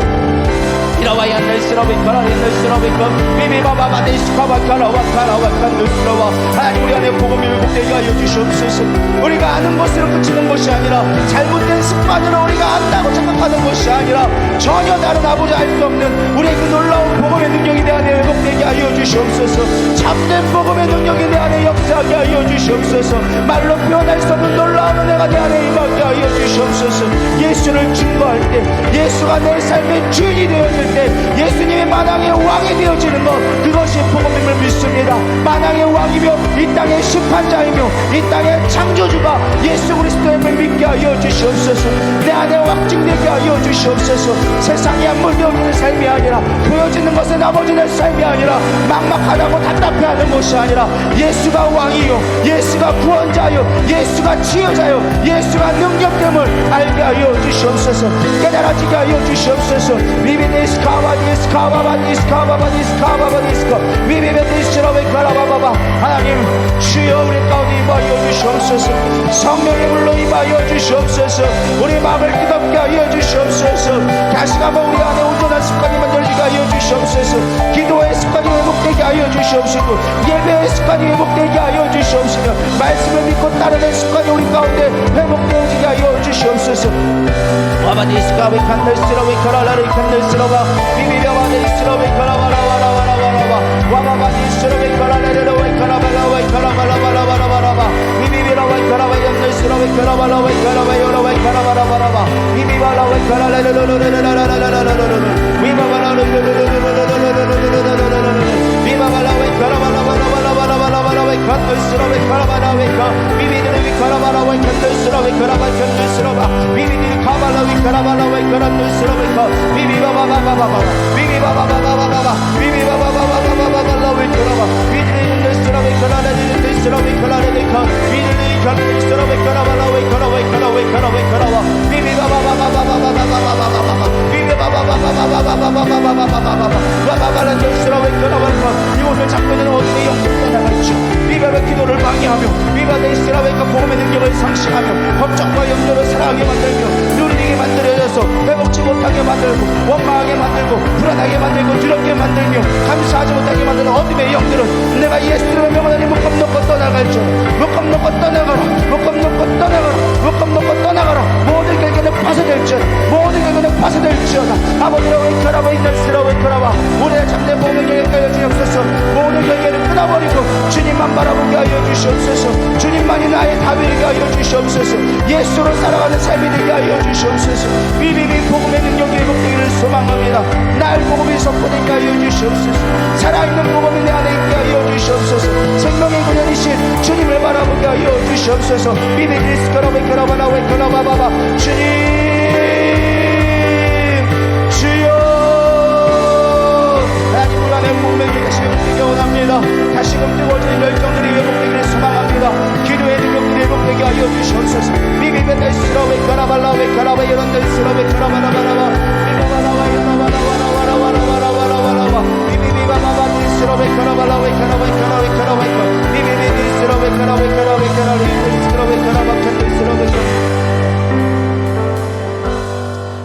이라와야 낼스러비 가라 낼스러비 거 비비바바바 데스카바 가라와 가라와 간들스러와. 하나님, 우리 안에 복음이 회복되게 하여 주시옵소서. 우리가 아는 것으로 그치는 것이 아니라 잘못된 습관으로 우리가 안다고 생각하는 것이 아니라 전혀 다른 아버지 알 수 없는 우리의 그 놀라운 복음의 능력이 내 안에 회복되게 하여 주시옵소서. 참된 복음의 능력이 내 안에 역사하게 하여 주시옵소서. 말로 표현할 수 없는 놀라운 은혜가 내 안에 임하게 하여 주시옵소서. 예수를 증거할 때, 예수가 내 삶의 주인이 되어질 때, 예수님이 만왕의 왕이 되어지는 것, 그것이 복음임을 믿습니다. 만왕의 왕이며 이 땅의 심판자이며 이 땅의 창조주가 예수 그리스도임을 믿게 하여 주시옵소서. 내 안에 확증되게 하여 주시옵소서. 세상에 안 물려오는 삶이 아니라, 보여지는 것에 나머지는 삶이 아니라, 막막하다고 답답해하는 것이 아니라 예수가 왕이요, 예수가 구원자요, 예수가 치유자요, 예수가 능력됨을 알게 하여 주시옵소서. 깨달아지게 하여 주시옵소서. 미비데스카바바디스카바바디스카바바디스카바바디스카 미비베디스라베카라바바바. 하나님, 주여 우리 가운데 임하여 주시옵소서. 성령의 물로 임하여 주시옵소서. 우리 마음을 뜨겁게 하여 주시옵소서. 다시 한번 우리 안에 온전한 습관이 만들게 하여 주시옵소서. 기도의 습관이 회복되게 하여 주시옵시고 예배의 습관이 회복되게 하여 주시옵시며 말씀을 믿고 따르는 습관이 우리 가운데 회복되게 하여 주시옵소서. 와바디스카베 칸데스라베 카라라레 칸데스라바 비비바바데스라베 카라바라바라바라바 와바바디스라베 카라레레레 카라바라바 카라바라 위카라바라웨카 비비들이 위카라바라웨카 늘스러웨카라바카 늘스러바 비비들이 카발라 위카라바라웨카라 늘스러웨카 비비바바바바바바 비비바바바바바바 비비바바바바바바바 위카라바 비비들이 늘스러웨카라레디 늘스러웨카라레디카 비비들이 늘스러웨카라바라웨카라웨카라웨카라웨카라바 비비바바바바바바바바바바바바 비비바바바바바바바바바바바바바바바라 늘스러웨카라바카 이곳을 잡고 있는 어둠의 영국 떠나가있죠. 비바의 기도를 방해하며 비바의 이스라엘과 복음의 능력을 상실하며 걱정과 염려를 살아가게 만들며 누리게 만들어져서 회복치 못하게 만들고 원망하게 만들고 불안하게 만들고 두렵게 만들며 감사하지 못하게 만드는 어둠의 영들은 내가 예수님의 명하니 묶음 놓고 떠나갈지어다. 묶음 놓고 떠나가라. 묶음 놓고 떠나가라. 묶음 놓고 떠나가라. 모든 결계는 파쇄될지어다. 모든 결계는 파쇄될지어다. 아버지라 웨이커라바 이날스라 웨이커라바 우리의 참된 복음의 결계가 여주옵소서. 모든 결계를 끊어버리고 주님만 바라보게 하여 주시옵소서. 주님만이 나의 다윗이게 하여 주시옵소서. 예수로 살아가는 삶이 되게 하여 주시옵소서. 비비비 복음의 능력이 회복되기를 소망합니다. 날 복음이 선포되게 하여 주시옵소서. 살아있는 복음이 내 안에 있게 하여 주시옵소서. 생명의 근원이신 주님을 바라보게 하여 주시옵소서. 비비비 스카라베카라바나 웨카라바바바 주님 주여 하나님 우리 안에 복음의 계시를 회복되게 원합니다. 다시금 뜨거워진 열정들이 회복되기를 소망합니다. 기도의 능력들이 회복되게 하여 주시옵소서. 비비베데스라 웨카라발라 웨카라바 이런 데스라 웨카라바라바라바 비바바라바 이라바라바라바라바라바라바라바 비비비바바바 데스라 웨카라발라 웨카라바 이카라 웨카라 웨카 비비비 데스라 웨카라 웨카라 웨카라 데스라 웨카라바 칸데스라 웨카.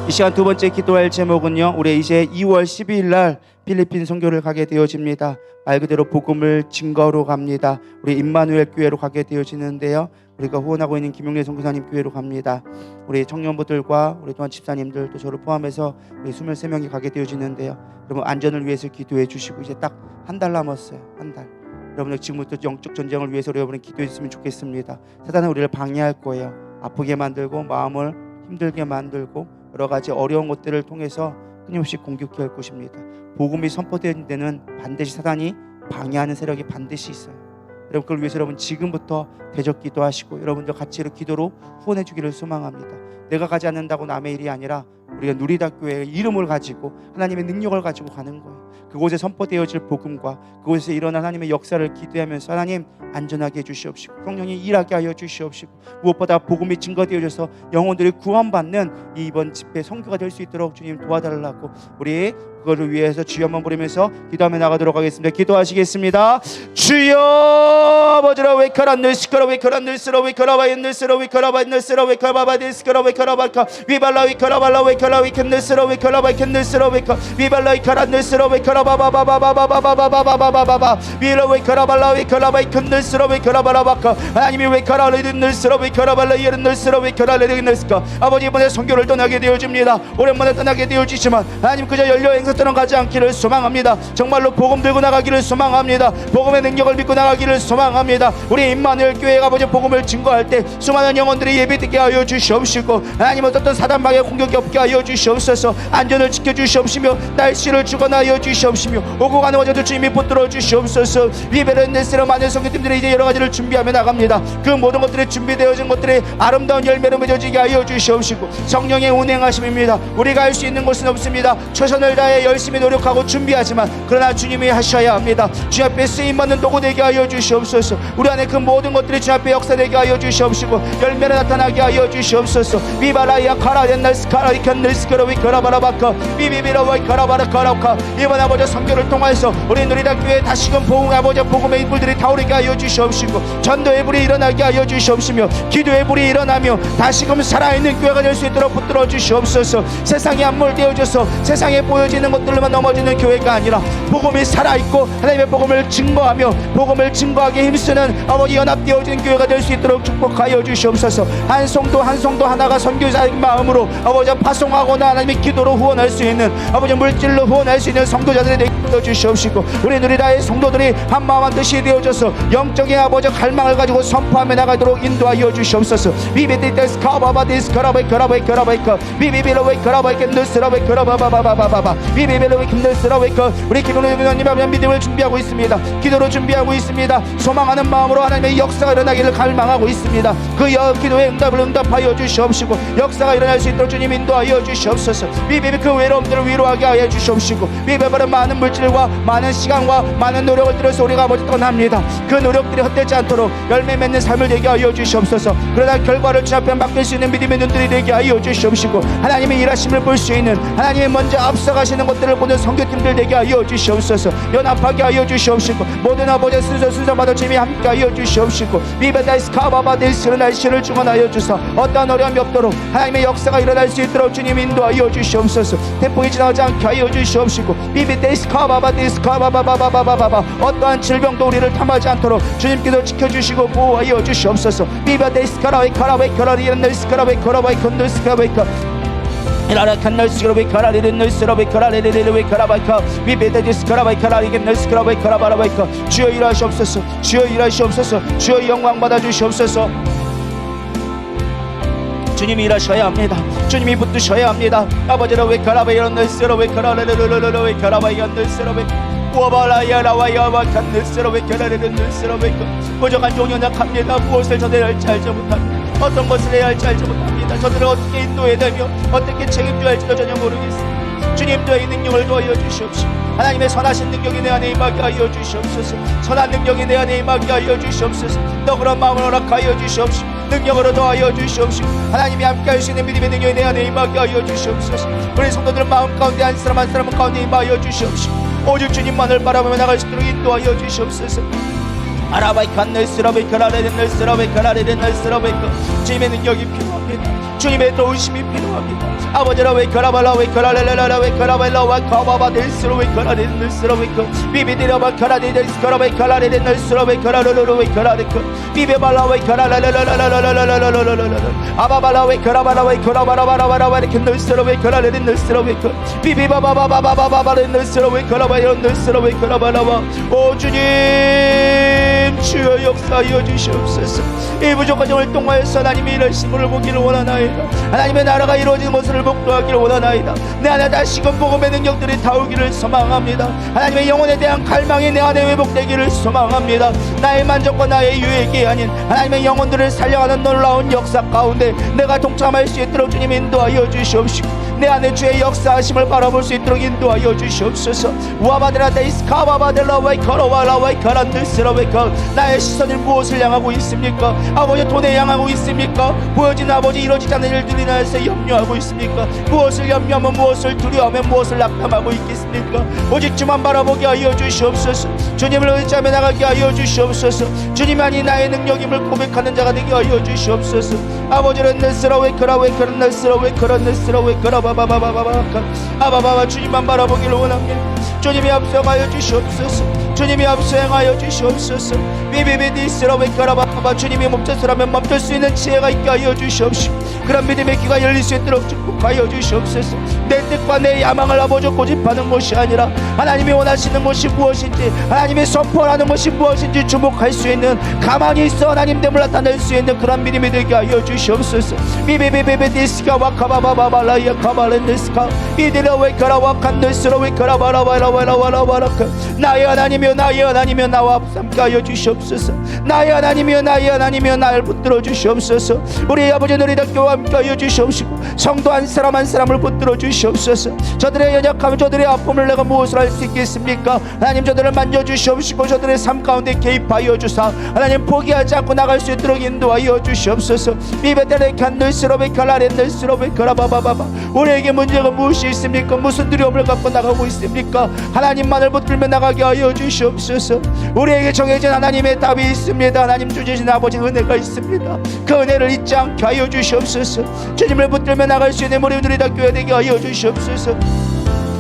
이 시간 두 번째 기도할 제목은요, 우리 이제 2월 12일 날 필리핀 선교를 가게 되어집니다. 말 그대로 복음을 증거로 갑니다. 우리 임마누엘 교회로 가게 되어지는데요, 우리가 후원하고 있는 김용래 선교사님 교회로 갑니다. 우리 청년부들과 우리 또한 집사님들 또 저를 포함해서 우리 23명이 가게 되어지는데요, 여러분 안전을 위해서 기도해 주시고 이제 딱 한 달 남았어요. 한 달. 여러분들 지금부터 영적 전쟁을 위해서 여러분이 기도해 주시면 좋겠습니다. 사단은 우리를 방해할 거예요. 아프게 만들고 마음을 힘들게 만들고 여러 가지 어려운 것들을 통해서 끊임없이 공격해 할 것입니다. 복음이 선포되는 데는 반드시 사단이 방해하는 세력이 반드시 있어요. 여러분 그걸 위해서 여러분 지금부터 대적 기도하시고 여러분들 같이 기도로 후원해 주기를 소망합니다. 내가 가지 않는다고 남의 일이 아니라 우리가 누리다 교회의 이름을 가지고 하나님의 능력을 가지고 가는 거예요. 그곳에 선포되어질 복음과 그곳에서 일어난 하나님의 역사를 기대하면서 하나님 안전하게 해주시옵시고 성령이 일하게 하여 주시옵시고 무엇보다 복음이 증거되어져서 영혼들이 구원받는 이 이번 집회 선교가 될 수 있도록 주님 도와달라고 우리 그거를 위해서 주여 한번 부르면서 기도하며 나가도록 하겠습니다. 기도하시겠습니다. 주여 아버지라 웨카라 늘스카라 웨카라 늘스라 웨카라바 늘스라 웨카라바 늘스라 웨카라바 늘스카라 웨카라바카 위발라 웨카라발라 웨카라 웨켄 늘스라 웨카라바 켄 늘스라 웨카 위발라 웨카라 늘스라 웨카라바바바바바바바바바바바바바 위라 웨카라발라 웨카라바 켄 늘스라 웨카라바라바카 하나님이 웨카라 레든 늘스라 웨카라발라 이른 늘스라 웨카라 레든 늘스카 아버지 이번에 선교를 떠나게 되어집니다. 오랜만에 떠나게 되어지지만 하나님 그저 연료 행사 떠나가지 않기를 소망합니다. 정말로 복음 들고 나가기를 소망합니다. 복음의 능력을 믿고 나가기를 소망합니다. 우리 임마누엘 교회가 아버지 복음을 증거할 때 수많은 영혼들이 예배되게 하여 주시옵시고 하나님 어떤 사단방의 공격이 없게 하여 주시옵소서. 안전을 지켜주시옵시며 날씨를 주거나 하여 주시옵시며 오고 가는 와저들 주님이 붙들어 주시옵소서. 위베르네스로 많은 성교팀들이 이제 여러 가지를 준비하며 나갑니다. 그 모든 것들이 준비되어진 것들이 아름다운 열매로 맺어지게 하여 주시옵시고 성령의 운행하심입니다. 우리가 할 수 있는 것은 없습니다. 최선을 다해 열심히 노력하고 준비하지만 그러나 주님이 하셔야 합니다. 주 앞에 쓰임받는 도구 되게 하여 주시옵소서. 우리 안에 그 모든 것들이 주 앞에 역사되게 하여 주시옵시고 열매를 나타나게 하여 주시옵소서. 비바라이아 카라덴날스 카라이켄늘스카라위 카라바라바카 비비비라와이 카라바라카라카 이번 아버지 선교를 통해서 우리 누리다 교회 다시금 복음 아버지 복음의 인물들이 타오르게 하여 주시옵시고 전도의 불이 일어나게 하여 주시옵시며 기도의 불이 일어나며 다시금 살아있는 교회가 될 수 있도록 붙들어 주시옵소서. 세상에 함몰되어져서 세상에 보여지는 것들만 넘어지는 교회가 아니라 복음이 살아있고 하나님의 복음을 증거하며 복음을 증거하게 힘쓰는 아버지 연합되어진 교회가 될 수 있도록 축복하여 주시옵소서. 한 성도 한 성도 하나가 선교사의 마음으로 아버지 파송하거나 하나님의 기도로 후원할 수 있는 아버지 물질로 후원할 수 있는 성도자들이 되게 주시옵시고 우리 누리다의 성도들이 한마음 한뜻이 되어져서 영적인 아버지 갈망을 가지고 선포하며 나가도록 인도하여 주시옵소서. 비비디데스 카바바디스 카라바이 카라바이 카라바이 카 비비비로바이 카라바이 켄드스라바이 카라바바바바바바 비비벨로 힘들스러 웨이커. 우리 기도는 하나님 아버지 믿음을 준비하고 있습니다. 기도로 준비하고 있습니다. 소망하는 마음으로 하나님의 역사가 일어나기를 갈망하고 있습니다. 그 기도의 응답하여 주시옵시고 역사가 일어날 수 있도록 주님 인도하여 주시옵소서. 비비비 그 외로움들을 위로하게 하여 주시옵시고 비비비는 많은 물질과 많은 시간과 많은 노력을 들여서 우리가 아버지 떠납니다. 그 노력들이 헛되지 않도록 열매 맺는 삶을 되게 하여 주시옵소서. 그러나 결과를 주 앞에 맡길 수 있는 믿음의 눈들이 되게 하여 주시옵시고 하나님의 일하심을 볼 수 있는 하나님의 먼저 앞서가시는 것들을 보는 선교팀들 되게 하여 주시옵소서. 연합하게 하여 주시옵시고 모든 아버지 순서마다 주님이 함께 하여 주시옵시고 비베다이스 카바바데이스는 날씨를 중원하여 주사 어떠한 어려움이 없도록 하나님의 역사가 일어날 수 있도록 주님 인도하여 주시옵소서. 태풍이 지나가지 않게 하여 주시옵시고 비베데이스 카바바데이스 카바바바바바바바 어떠한 질병도 우리를 탐하지 않도록 주님께서 지켜주시고 보호하여 주시옵소서. 비베데이스 카라웨이 카라웨이 카라리는 날씨 카라웨이 카라웨이 컨데스 카라웨이 이라라 칸널스그로베 카라리는 널스로베 카라리르르베 카라바이카 비베데디스 카라바이카라리겐 널스 카라바이 카라바라바이카. 주여 일하시옵소서. 주여 일하시옵소서. 주여 영광 받아 주시옵소서. 주님이 일하셔야 합니다. 주님이 붙드셔야 합니다. 아버지로 왜 카라바이런 널스로 왜 카라르르르르 왜 카라바이런 널스로 왜 우와발라야라와야와 칸널스로 왜 카라르르 널스로 왜 부족한 종료는 합니다. 무엇을 저들 할지 알지 못합니다. 어떤 것을 해야 할지 알지 못합니다. 저들을 어떻게 인도해야 되며 어떻게 책임져야 할지도 전혀 모르겠습니다. 주님도 이 능력을 도와여 주시옵시고 하나님의 선하신 능력이 내 안에 임하게 하여 주시옵소서. 선한 능력이 내 안에 임하게 하여 주시옵소서. 또 그런 마음을 허락하여 주시옵시고 능력으로 도와여 주시옵시고 하나님이 함께 할 수 있는 믿음의 능력이 내 안에 임하게 하여 주시옵소서. 우리 성도들 마음 가운데 한 사람 한 사람 가운데 임하여 주시옵시고 오직 주님만을 바라보며 나갈 수 있도록 인도하여 주시옵소서. 아라바이 칸널스라베이 카라레는 널스라베이 카라레는 널스라베이 주님의 능력이 필요합니다. 주님의 도우심이 필요합니다. 아버지라 왜 카라발라 왜 카라레라라 왜 카라발라 와 카바바 델스로 왜 카라레는 널스로 왜 비비디라바 카라데스 카라베이 카라레는 널스로 왜 카라르르 왜 카라데크 비베발라 왜 카라라라라라라라라라라라라라 아바발라 왜 카라발라 왜 카라바라바라바라바 이렇게 널스로 왜 카라레는 널스로 왜 비비바바바바바바바바레 널스로 왜 카라바이런 널스로 왜 카라바라바. 오 주님 주여 역사하여 주시옵소서. 이 부족한 점을 통하여서 하나님의 일하심을 보기를 원하나이다. 하나님의 나라가 이루어지는 것을 목도하기를 원하나이다. 내 안에 다시금 복음의 능력들이 닿우기를 소망합니다. 하나님의 영혼에 대한 갈망이 내 안에 회복되기를 소망합니다. 나의 만족과 나의 유익이 아닌 하나님의 영혼들을 살려가는 놀라운 역사 가운데 내가 동참할 수 있도록 주님 인도하여 주시옵시고 내 안에 주의 역사하심을 바라볼 수 있도록 인도하여 주시옵소서. 와바데라데이스 카바바델라와이 카로와라와이 카란데스라와이카. 나의 시선이 무엇을 향하고 있습니까? 아버지 돈에 향하고 있습니까? 보여진 아버지 이루어지지 않는 일들이 나에서 염려하고 있습니까? 무엇을 염려하면 무엇을 두려워하면 무엇을 낙담하고 있겠습니까? 오직 주만 바라보게 하여 주시옵소서. 주님을 의지하며 나가게 하여 주시옵소서. 주님만이 나의 능력임을 고백하는 자가 되게 하여 주시옵소서. 아버지는 넷스라웨이크라웨이크는 넷스라웨이크는 넷스라웨이크라바바바바바바 아바바바 주님만 바라보기를 원합니다. 주님이 앞서가여 주시옵소서. 주님이 앞서행하여 주시옵소서. 비비비디스라웨이크라바바바 주님이 멈춰서라면 멈출 수 있는 지혜가 있게 하여 주시옵시고 그런 믿음의 귀가 열릴 수 있도록 축복하여 주시옵소서. 내 뜻과 내 야망을 아버지 고집하는 것이 아니라 하나님이 원하시는 것이 무엇인지 하나님이 선포하는 것이 무엇인지 주목할 수 있는 가만히 있어 하나님됨을 나타낼 수 있는 그런 믿음이 되게 하여 주시옵소서. 비비비비비디스카 와카바바바발라이아 카발렌데스카 이디라웨이카라 와칸데스라 웨이카라바라바라바라바라바라카. 나의 하나님이여 나의 하나님이여 나와 함께 하여 주시옵소서. 나의 하나님이여 나의 하나님이여 나를 붙들어 주시옵소서. 우리 아버지 너희들과 함께 하여 주시옵시고 성도 한 사람 한 사람을 붙들어 주시옵소서. 저들의 연약함 저들의 아픔을 내가 무엇을 할 수 있겠습니까? 하나님 저들을 만져주시옵시고 저들의 삶 가운데 개입하여 주사 하나님 포기하지 않고 나갈 수 있도록 인도하여 주시옵소서. 비베테레칸널스로베칼라렌널스로베칼라바바바바. 우리에게 문제가 무엇이 있습니까? 무슨 두려움을 갖고 나가고 있습니까? 하나님만을 붙들며 나가게 하여 주시옵소서. 우리에게 정해진 하나님의 답이 있습니다. 하나님 주신 아버지 은혜가 있습니다. 그 은혜를 잊지 않게 하여 주시옵소서. 주님을 붙들며 나갈 수 있는 우리 누리다 교회 되게 하여 주시옵소서.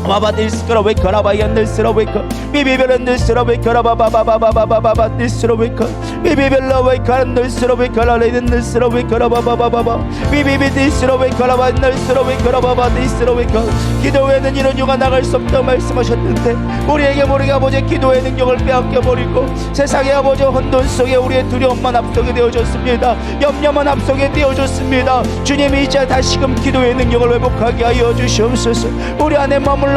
와바디스크라웨이카라바이안데스라웨이카 비비벨란데스라웨이카라바바바바바바바바디스라웨이카 비비벨라웨이카란데스라웨이카라레덴데스라웨이카라바바바바 비비비디스라웨이카라바안데스라웨이카라바바디스라웨이카. 기도 외에는 이런 유가 나갈 수 없다고 말씀하셨는데 우리에게 모르게 아버지 기도의 능력을 빼앗겨버리고 세상의 아버지 혼돈 속에 우리의 두려움만 앞서게 되어졌습니다. 염려만 앞서게 되어졌습니다. 주님이 이제 다시금 기도의 능력을 회복하게 하여 주시옵소서. 우리 안에 머물러